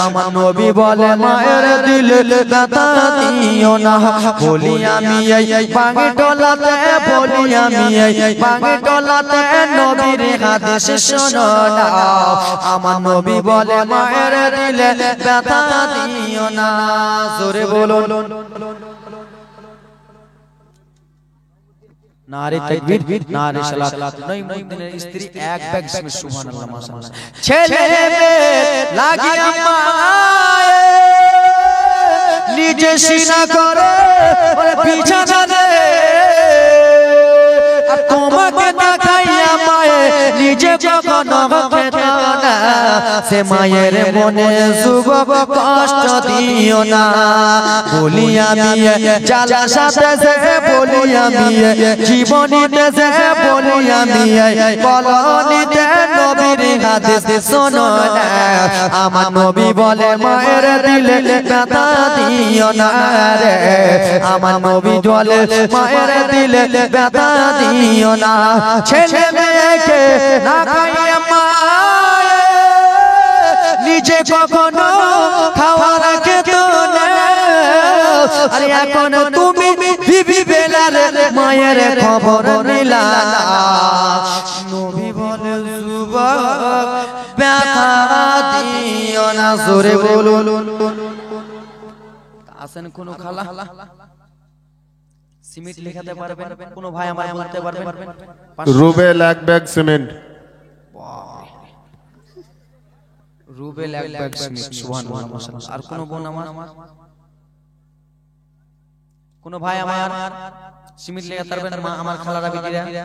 আমার নবী বলে মায়ের দিলে ব্যথা দিও না। বলি আমি এই বাঙি টলাতে, বলি আমি এই বাঙি টলাতে, নবীর হাদিস শোনো না। আমার নবী বলে মায়ের দিলে ব্যথা দিও না। জোরে বলুন নারে তাকবীর নারে সালাত। নঈমুদ্দিনের স্ত্রী এক ব্যাগ সিমেন্ট, সুবহানাল্লাহ মাশাআল্লাহ। ছেলে লাগিয়া মায়ে নিজে সিনা করে বিছানা রে, আর তোমাকে দেখাইয়া মায়ে নিজে কখনো খেত না। সে মায়ের মনে যুবক কষ্ট দিও না। বলি আমি জালসাতে যে, বলি আমি জীবনীতে যে, বলি আমি কলনিতে, নবীর হাদিস শোনো না। আমার নবী বলে মায়ের দিলে ব্যথা দিও না রে, আমার নবী বলে মায়ের দিলে ব্যথা দিও না। ছেলে মেয়েকে না খাইয়া মায়ে নিজে কখনো খাওয়ার খেতো না, আরে এখন তুমি বিবি বেলার মায়ের খবর নিলা। নবী বলে দিও না জোরে বলুন আসেন কোন খালা সিমেন্ট লেখাতে পারবেন কোন ভাই আমার বলতে পারবেন Rubel 1 bag cement Rubel 1 bag cement সুবহানাল্লাহ মাশাআল্লাহ আর কোন বোন আমার কোন ভাই আমার সিমেন্ট লেখাতে পারবেন মা আমার খালারা বিটিরা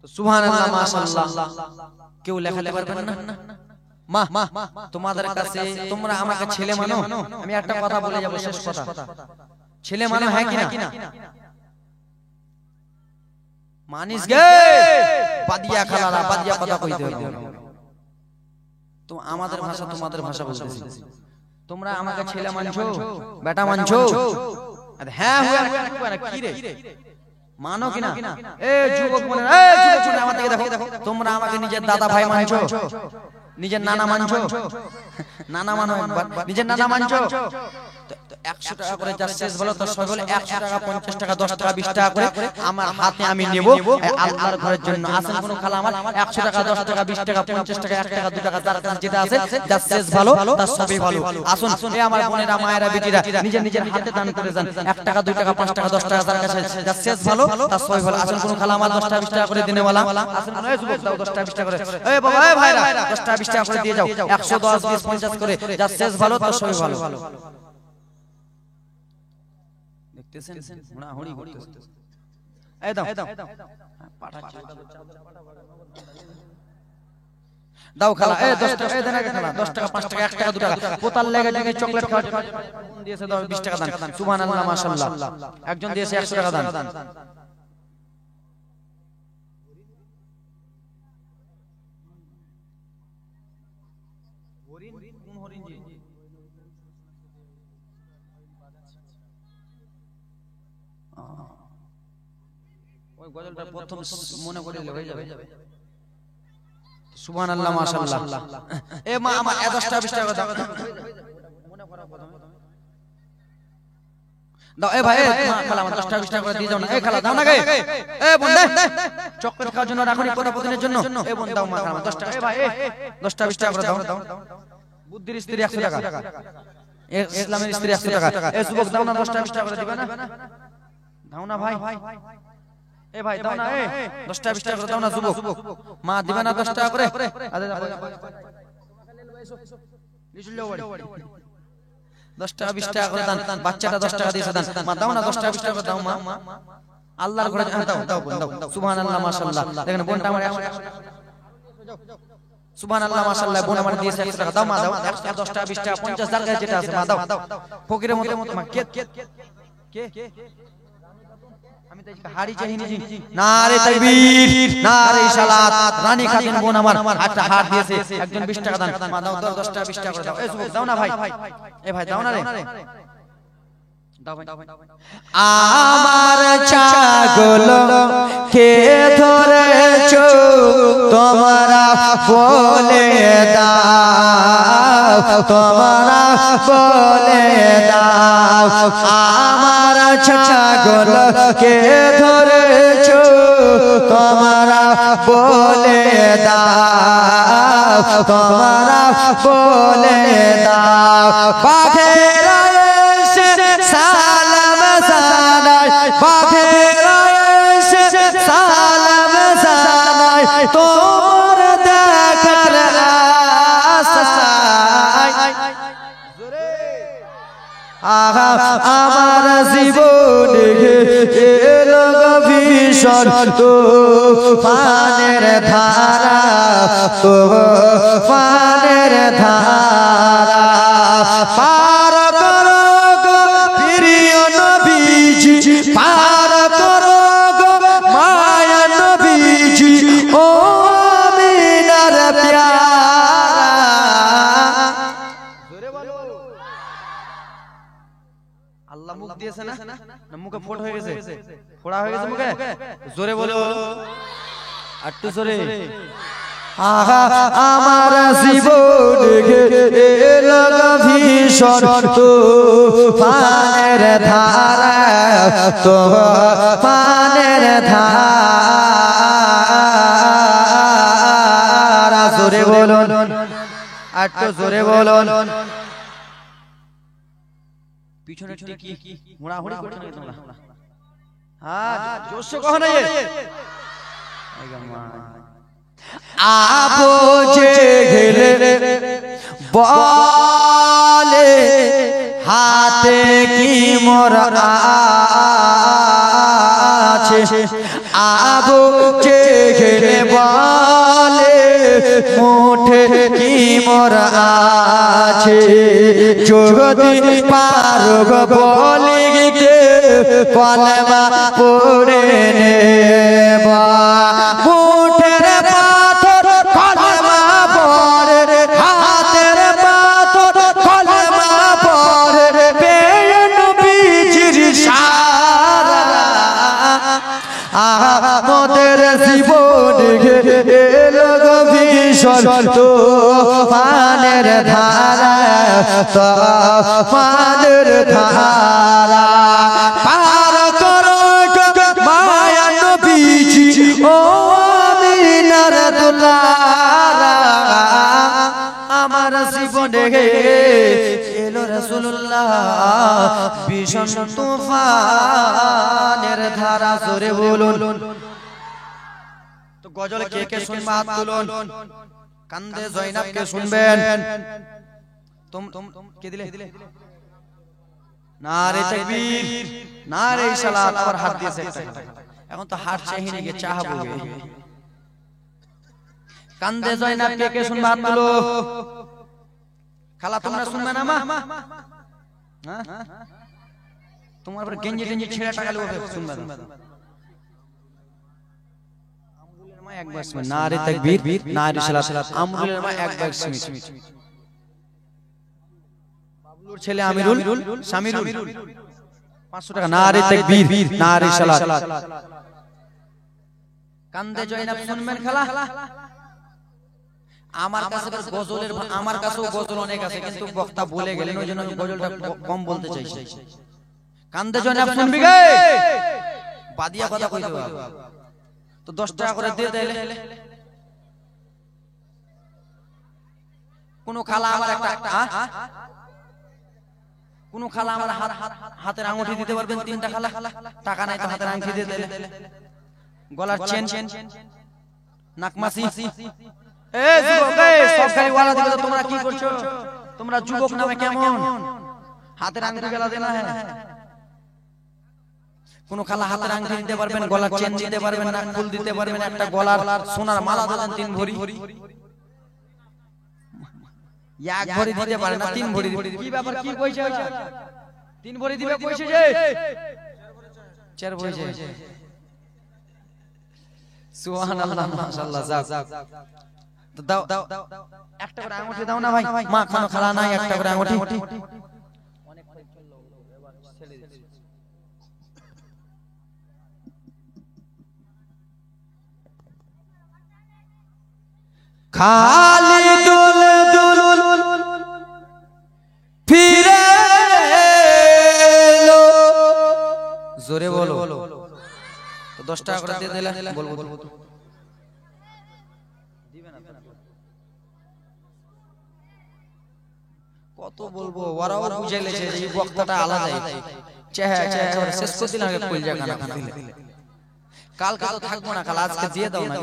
তো সুবহানাল্লাহ মাশাআল্লাহ কেউ লেখাতে পারবেন না মা তোমাদের কাছে তোমরা আমাকে ছেলে মানো আমি একটা কথা বলে যাব শেষ কথা ছেলে মানো হ্যাঁ কিনা মানিস গে বাদিয়া খালারা বাদিয়া কথা কইতে হবে তো আমাদের ভাষা তোমাদের ভাষা বলতেছি তোমরা আমাকে ছেলে মানছো বেটা মানছো আরে হ্যাঁ হুয়া কি রে মানো কিনা এ যুবক মনে এ যুবক শুনে আমার দিকে দেখো তোমরা আমাকে নিজের দাদা ভাই মানছো নিজের নানা মানছো নানা মানো নিজের নানা মানছো 100 টাকা করে যা শেষ বলো তো সবাই বলে 100 টাকা 50 টাকা 10 টাকা 20 টাকা করে আমার হাতে আমি নেব আল্লাহর ঘরের জন্য আসেন কোন খালা আমার 100 টাকা 10 টাকা 20 টাকা 50 টাকা 1 টাকা 2 টাকা যার কাছে যেটা আছে যা শেষ ভালো তার সবই ভালো আসুন এই আমার বোনেরা মায়েরা বেটিরা নিজের নিজের হাতে দান করে যান 1 টাকা 2 টাকা 5 টাকা 10 টাকা যার কাছে যা শেষ ভালো তার সবই ভালো আসুন কোন খালা আমার 10 টাকা 20 টাকা করে দিনে वाला আসুন এই যুবক দাও 10 টাকা 20 টাকা করে এই বাবা এই ভাইরা 10 টাকা 20 টাকা করে দিয়ে যাও 110 20 50 করে যা শেষ ভালো তার সবই ভালো দেখতেছেন হুড়াহুড়ি করতেছেন এই দাও দাও খালা এই 10 টাকা এই দেন আগে খালা 10 টাকা 5 টাকা 1 টাকা 2 টাকা পোতাল লেগে লেগে চকলেট খাওয়া দিয়েছে দাও 20 টাকা দান সুবহানাল্লাহ মাশাআল্লাহ একজন দিয়েছে 100 টাকা দান হরিণ কোন হরিণ জি ওই গজলটা প্রথম মনে করে হয়ে যাবে সুবহানাল্লাহ মাশাআল্লাহ এ মা আমার 10 টাকা 20 টাকা দাও মনে করো প্রথমে দাও এ ভাই মা খালা আমার 10 টাকা 20 টাকা করে দিয়ে দাও না এ খালা দাও না গে এ বোন দে চকলেট খাওয়ার জন্য রাখুনি কথা প্রতিদিনের জন্য এ বোন দাও মা খালা 10 টাকা এ ভাই 10 টাকা 20 টাকা করে দাও বুদ্ধির স্ত্রী 100 টাকা ইসলামের স্ত্রী 100 টাকা এ যুবক দাও না 10 টাকা 20 টাকা করে দিবা না দাও না ভাই এ ভাই দাও না এ 10 টাকা 20 টাকা করে দাও না যুবক মা দিবা না 10 টাকা করে আরে 10 টাকা 20 টাকা করে দান বাচ্চাটা 10 টাকা দিয়েছে দান মা দাও না 10 টাকা 20 টাকা করে দাও মা আল্লাহর ঘরে দাও দাও দাও সুবহানাল্লাহ মাশাআল্লাহ দেখেন বোনটা আমার সুবহানাল্লাহ মাশাআল্লাহ বোন আমার দিয়েছে 100 টাকা দাও মা দাও 10 টাকা 20 টাকা 50 টাকা যেটা আছে মা দাও ফকিরের মতো মা কে কে আমি তো হাড়ি চাইনি জি নারে তাকবীর নারে সালাত রানী খাতুন বোন আমার একটা হাত দিয়েছে একজন 20 টাকা দান মা দাও 10 টাকা 20 টাকা করে দাও এই যুবক দাও না ভাই এ ভাই দাও না রে দাও ভাই আমার ছাগল কে ধরেছো তোমরা বলে দাও তোমরা বলে দাও আমার ছাগল কে ধরেছো তোমরা বলে দাও তোমরা বলে দাও বাঘেরা এসে সালাম জানায় বাঘেরা এসে সালাম জানায় তোর দেখার আশায় আহা আমার জীবন এলো ভীষণ তুফানের ধারা তুফানের ধারা পার করো গো প্রিয় নবীজি পার করো গো মায়া নবীজি ও আমিনার প্যারা আল্লাহ মুখ দিয়েছে না না মুখে ফোট হয়ে গেছে ফোড়া হয়ে গেছে মুখে জোরে বলো একটু জোরে আহা আমার জীবন এলো ভীষণ তুফানের ধারা তুফানের ধারা জোরে বলুন একটু জোরে বলুন পিছনে টিকি হুড়াহুড়ি করছো নাকি তোমরা হ্যাঁ জোরসে কহ না আপো যে গেলে বলে হাতে কি মোর আছে আবু যে গেলে বলে মুঠে কি মোর আছে যদি পারব বলিতে কলমা পড়ে নেবা মুঠের পাথর কলমা পড়ে হাতের পাথর কলমা পড়ে বেন বীজির সারা আমাদের জীবন এলো ভীষণ তুফানের ধারা তুফানের ধারা পার করো মায়া নবীজি ও আমিনার দুলারা আমার জীবনে এলো রাসূলুল্লাহ ভীষণ তুফানের ধারা জোরে বলুন তো গজল কে কে শুনবে হাত তুলুন কান্দে জয়নাব কে শুনবেন কে দিলে নারে তাকবীর নারে সালাত আবার হাত দিয়েছে এখন তো হাত চাইনি কে চাহবো কান্দে জয়নাব কে কে শুনবে হাত তুলো খালা তোমরা শুনবে না মা হ্যাঁ তোমার পর গেঞ্জি টেঞ্জি ছেড়ে টাকা লবে শুনবে না আমরুলের মা একবার শুনে নারে তাকবীর নারে সালাত আমরুলের মা একবার শুনে বাবলুর ছেলে আমিরুল সামিরুল 500 টাকা নারে তাকবীর নারে সালাত কান্দে জয়নাব শুনবেন খালা আমার কাছে গজলের আমার কাছেও গজল অনেক আছে কিন্তু বক্তা বলে গেলেন ওইজন্য আমি গজলটা কম বলতে চাইছি কান্দে জয়নাব শুনবি গে বাদিয়া কথা কইতে হবে তো 10 টাকা করে দিয়ে দেলে কোন খালা আমার একটা কোন খালা আমার হাতের আঙ্গুঠি দিতে পারবেন 3টা খালা টাকা নাই তো হাতের আঙ্গুঠি দিয়ে দেলে গলার চেন নাকমাসি এ যুবক এ সব খালি ওয়ালা দিবে তোমরা কি করছো তোমরা যুবক নামে কেমন হাতের আঙ্গুঠি গলা দেনা है কোন খালা হাতের আঙ্গুঠি দিতে পারবেন গলার চেন দিতে পারবেন নাক ফুল দিতে পারবেন একটা গলার সোনার মালা দেন 3 ভরি এক ভরি দিতে পারে না 3 ভরি কি ব্যাপার কি কইছে 3 ভরি দিবে কইছে যে 4 ভরি যে সুবহানাল্লাহ মাশাআল্লাহ যাক তো দাও একটা করে আঙ্গুঠি দাও না ভাই মা খানো খালা নাই একটা করে আঙ্গুঠি অনেক চললো এবার ছেড়ে দিচ্ছি খালি দুল দুল ফিরে এলো জোরে বলো তো 10 টাকা করে দিয়ে দিলে বলবো কত বলবো ওরাও বুঝে লেছে এই বক্তাটা আলাদাই চেহারা শেষ করে দিলাম আগে কইল জায়গা না দিলে কালকে তো থাকবো না খালা আজকে দিয়ে দাও না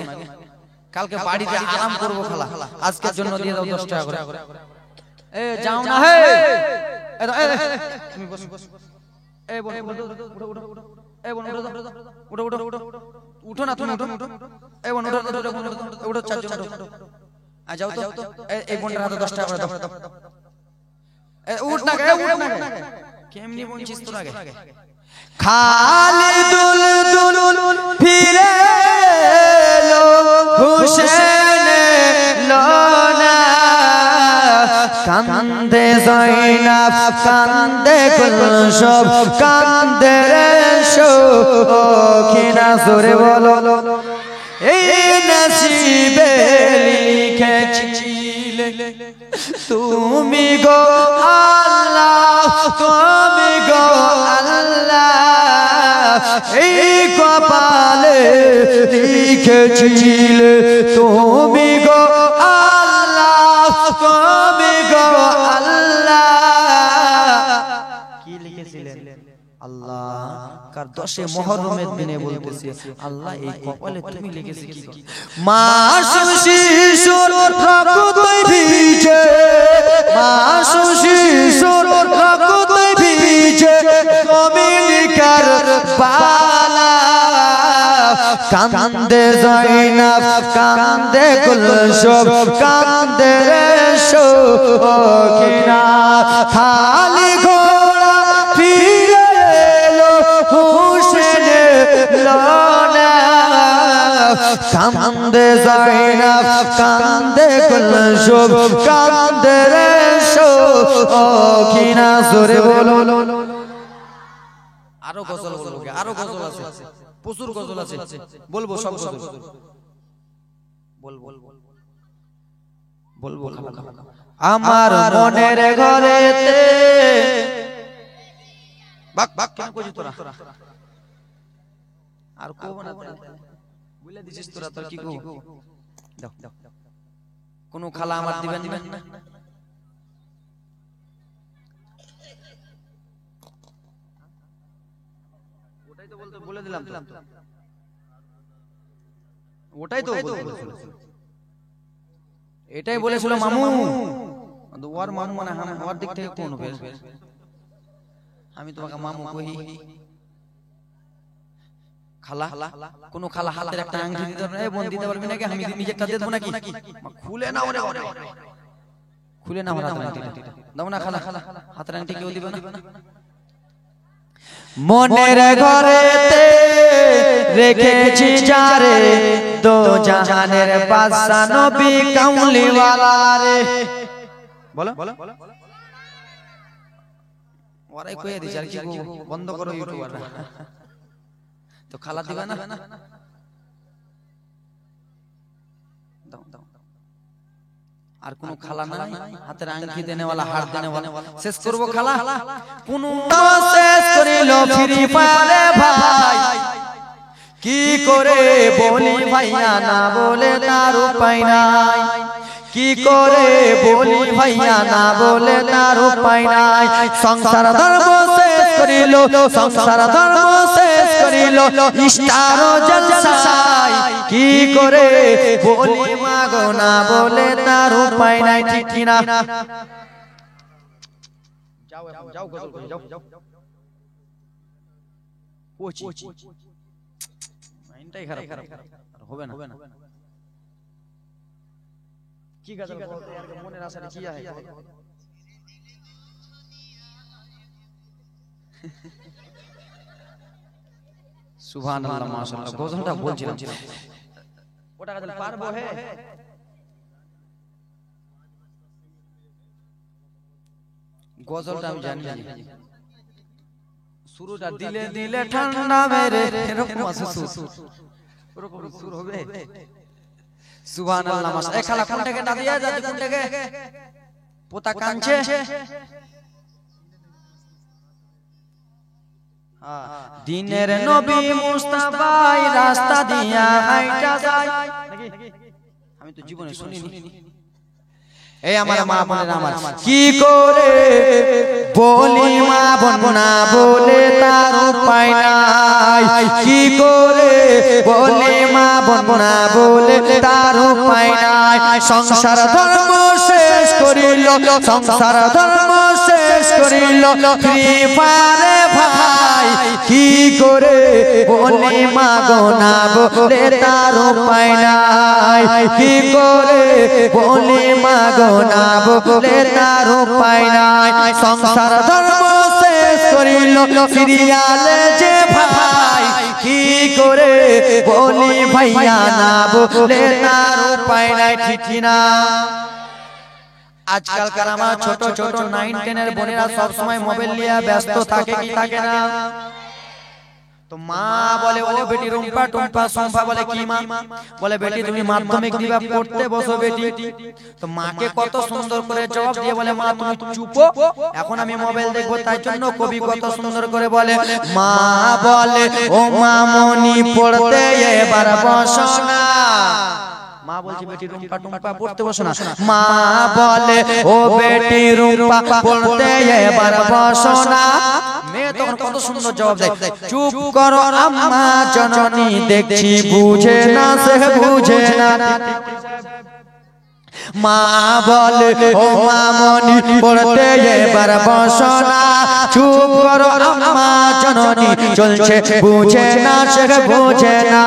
কালকে বাড়িতে আরাম করব খালা আজকের জন্য দিয়ে দাও 10 টাকা করে এ যাও না হে তুমি বস এ বোন উঠো এ বোন উঠো উঠো না তুমি উঠো এ বোন উঠো চারজন উঠো আ যাও তো এই বোনটার হাতে 10 টাকা করে দাও উঠ না কেমনি বলছিস তোর আগে খালি দুল দুল ফিরে এলো হুসেন লোনা কান্দে জয়নাব কান্দে কুলসব কান্দে সখিনা জোরে বলো এই নসিবে তুমি গো আল্লাহ তুমি গো আল্লাহ এই কপালে লিখেছিলে তুমি গো আল্লাহ তুমি গো আল্লাহ কি লিখেছিলেন আল্লাহ কার 10 মুহররমের দিনে বলতেছে আল্লাহ এই কপালে তুমি লিখেছি কি মাসুম শিশুর রক্ত ভিজে মাসুম শিশুর রক্ত ভিজে তুমি লিখার বালা কান্দে যায়নাব কান্দে কুলসুম কান্দে রে সখিনা খালি ঘোড়া ফিরে এলো হুসনে লোনা কান্দে যায়নাব কান্দে কুলসুম কান্দে রে সখিনা জোরে বলো আরো গজল বলবো আরো গজল আছে প্রচুর গজল আছে বলবো সব গজল বলবো আমার মনের ঘরেতে বাক বাক কেন কইছিস তোরা আর কইব না বলে দিছিস তোরা তোর কি কইব দাও কোন খালা আমার দিবেন না ওটাই তো বলতে বলে দিলাম ওটাই তো এটাই বলেছিল মামু ওর মামু মানে আমার দিক থেকে কোন হবে আমি তোমাকে মামু কই খালা কোন খালা হাতের একটা আংটি দিতে পারবে না বোন দিতে পারবি নাকি আমি নিজেরটা দিয়ে দেব নাকি খুলে নাও রে খুলে নাও হাতের আংটি দাও না খালা হাতের আংটি কেউ দিবে না মনের ঘরেতে রেখেছি যারে দো জাহানের বাদশা নবী কামলিওয়ালা রে বলো ওরাই কইয়া দিছে আর কি বন্ধ করো ইউটিউবাররা তো খালা দিবা না দাও আর কোন খালা নাই হাতের আংটি দেনেওয়ালা হাত দেনেওয়ালা শেষ করব খালা কোন শেষ করিল ফ্রি ফায়ারে ভাই কি করে বলি ভাইয়া না বলে তার উপায় নাই কি করে বলি ভাইয়া না বলে তার উপায় নাই সংসার ধর্ম শেষ করিল সংসার ধর্ম শেষ করিল স্টার জলসায় কি করে বলি মাগো না বলে তার উপায় নাই ঠিক কি না যাও এখন যাও গজল করে যাও কোচি মাইন্ডটাই খারাপ হবে না কি গজল বলতে यार মনের আশাটা কি আছে সুবহানাল্লাহ মাশাআল্লাহ গজলটা বলছিলাম ওটা গজল পারবো হে গজলটা আমি জানি শুরুটা দিলে দিলে ঠান্ডা মেরে এরকম আছে সুর ওরকম সুর হবে সুবহানাল্লাহ মাশাআল্লাহ খালা কোনটাকে না দিয়া যাতে কোনটাকে পোতা কাঁদছে দিনের নবী মুস্তাফা রাস্তা দিয়া হাইটা যায় আমি তো জীবনে শুনিনি এই আমার মা বোনেরা আমার কি করে বলি মা বোন না বলে তার উপায় নাই কি করে বলি মা বোন না বলে তার উপায় নাই সংসার ধর্ম শেষ করিল সংসার ধর্ম শেষ করিল ফ্রি ফায়ারে ভাই কি করে বলি মা গো না বলে তার উপায় নাই কি করে বলি মা গো না বলে তার উপায় নাই সংসার ধর্ম শেষ করিল সিরিয়াল যে ভাই কি করে বলি ভাইয়া না বলে তার উপায় নাই ঠিক না আজকালকার আমার ছোট ছোট 9 10 এর বোনেরা সব সময় মোবাইল নিয়ে ব্যস্ত থাকে কি থাকে না তো মা বলে ও বেটি রুম্পা টুম্পা সম্পা বলে কি মা? বলে বেটি তুমি মাধ্যমিক দিবা পড়তে বসো বেটি। তো মাকে কত সুন্দর করে জবাব দিয়ে বলে মা তুমি চুপো, এখন আমি মোবাইল দেখবো। তাই জন্য কবি কত সুন্দর করে বলে মা বলে ও মামনি পড়তে এবার বসো না। মা বলছে বেটি রুম্পা টুম্পা পড়তে বসো না। মা বলে ও বেটি রুম্পা পড়তে এবার বসো না। মেয়ে তখন কত সুন্দর জবাব দেয়, চুপ করো আম্মা জননী দেখছি বুঝে না সে বুঝে না। মা বলে ও মামনি পড়তে এবার বসো না। চুপ করো আম্মা জননী চলছে বুঝে না সে বুঝে না।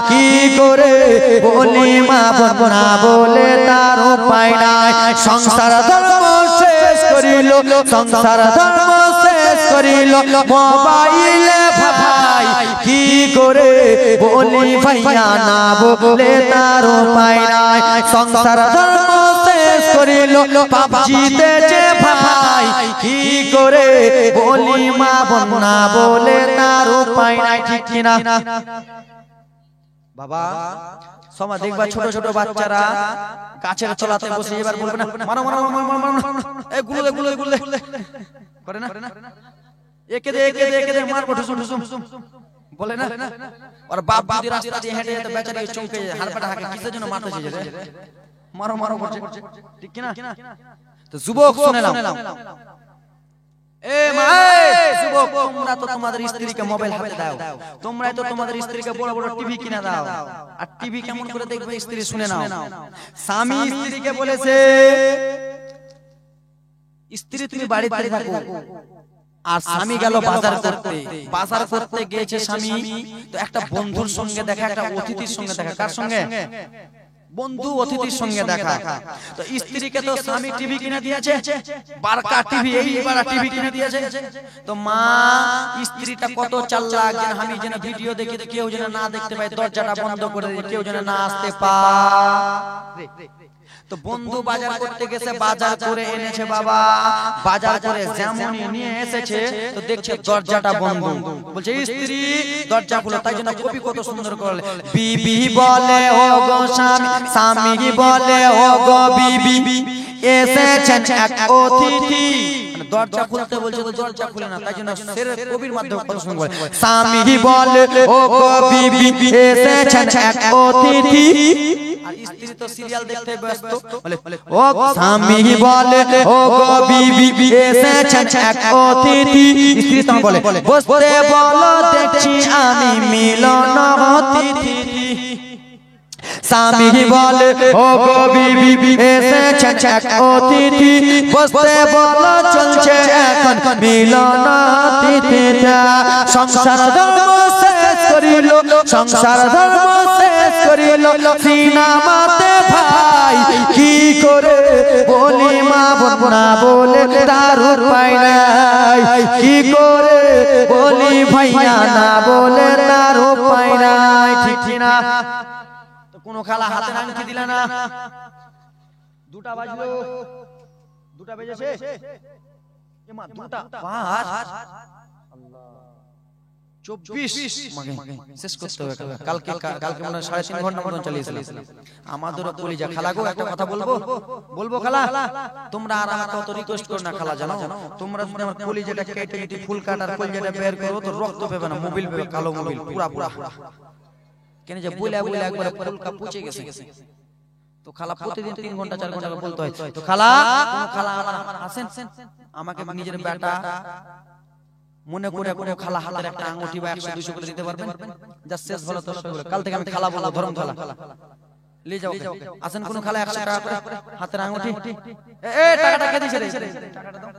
কি করে বলি মা না বলে তার উপায় নাই। সংসার ধর্ম শেষ করিল, সংসার ধর্ম শেষ করিল মোবাইলে ভাই। কি করে বলি ভাইয়া না বলে তার উপায় নাই। সংসার ধর্ম শেষ করিল পাবজিতে যে ভাই। কি করে বলি মা না বলে তার উপায় নাই। ঠিক কিনা বাবা? সময় দেখবা ছোট ছোট বাচ্চারা গাছের তলাতে বসে এবার বলবে না মারো মারো মারো এই গুলো গুলো গুলো করে না, একে দে একে দে একে দে মারবো ঠুসুম ঠুসুম বলে না। আর বাপ যদি রাস্তা দিয়ে হেঁটে যেতে বেচারা চমকে হাড়পাটা হাঁকে, কিসের জন্য মারতে চাইছে রে? মারো মারো করছে, ঠিক কি না? তো যুবক শুনে নাও, এ মা যুবক তোমরা তো তোমাদের স্ত্রীকে মোবাইল হাতে দাও, তোমরাই তো তোমাদের স্ত্রীকে বড় বড় টিভি কিনে দাও। আর টিভি কেমন করে দেখবে স্ত্রী? শুনে নাও, স্বামী স্ত্রীকে বলেছে স্ত্রী তুমি বাড়িতে থাকো, আর স্বামী গেল বাজার করতে। বাজার করতে গিয়েছে স্বামী, তো একটা বন্ধুর সঙ্গে দেখা, একটা অতিথির সঙ্গে দেখা। কার সঙ্গে? বন্ধু অতিথির সঙ্গে দেখা। তো স্ত্রীকে তো স্বামী টিভি কিনে দিয়েছে, বারকা টিভি, এই বারকা টিভি কিনে দিয়েছে। তো মা স্ত্রীটা কত চালাক, যেন আমি যেন ভিডিও দেখি কেউ যেন না দেখতে পায়, দরজাটা বন্ধ করে দিই, কেউ যেন না আসতে পারে। তো বন্ধু বাজার করতে গেছে, বাজার করে এনেছে বাবা। বাজার করে যেমনই নিয়ে এসেছে তো দেখছে দরজাটা বন্ধ। বলছে স্ত্রী দরজা খুলো। তাই জন্য কবি কত সুন্দর করলে বিবি বলে ও গো স্বামী, স্বামী বলে ও গো বিবি, এসেছেন এক অতিথি। দরজা খুলতে বলছে তো দরজা খুলে না। তাই জন্য কবির মাধ্যমে কত সুন্দর বলে স্বামী বলে ও গো বিবি, এসেছেন এক অতিথি। আর স্ত্রী তো সিরিয়াল দেখতে ব্যস্ত, বলে ও স্বামী বলে ও গো বিবি, এসেছেন এক অতিথি। স্ত্রী তো বলে বসতে বলো দেখছি আমি মিলন অতিথি। স্বামী বলে ও গো বিবি, এসেছেন এক অতিথি। বসতে বলো চলছে এখন মিলন অতিথিটা। সংসার ধর্ম শেষ করিল, সংসার ধর্ম শেষ করিল সিনেমাতে ভাই। কি করে বলি মা না বলে তার উপায় নাই। কি করে বলি ভাইয়া না বলে তার উপায় নাই। ঠিক না? কোন খালা হাতে আংটি দিলা না? দুটা বাজলো, দুটা বেজেছে, এমা দুটা পাঁচ, আল্লাহ 24 শেষ করতে হবে। কালকে কালকে মনে হয় 3.5 ঘন্টা মতন চালিয়েছিলাম। আমাদেরও কলিজা খালা গো, একটা কথা বলবো খালা? তোমরা আর আমাকে অত রিকোয়েস্ট করো না খালা, জানো তোমরা যদি আমার কলিজাটা কেটে যদি ফুল কাটার কলিজাটা বের করো তো রক্ত পাবে না, মোবিল পাবে, কালো মোবিল পুরা পুরা। কেন যে বলে একবার ফুলকা পচে গেছে। তো খালা প্রতিদিন 3 ঘন্টা 4 ঘন্টা বলতে হয়। তো খালা খালা আমার আসেন, আমাকে নিজের বেটা মনে করে কোনো খালা হাতের একটা আঙ্গুঠি বা 100-200 করে দিতে পারবেন? যা শেষ হলো তো সব কাল থেকে আমি খালা বলবো, ধরম খালা লে যাও। আসেন কোন খালা 100 টাকা করে হাতের আঙ্গুঠি। এ টাকাটা কে দিছে রে? টাকাটা দাও।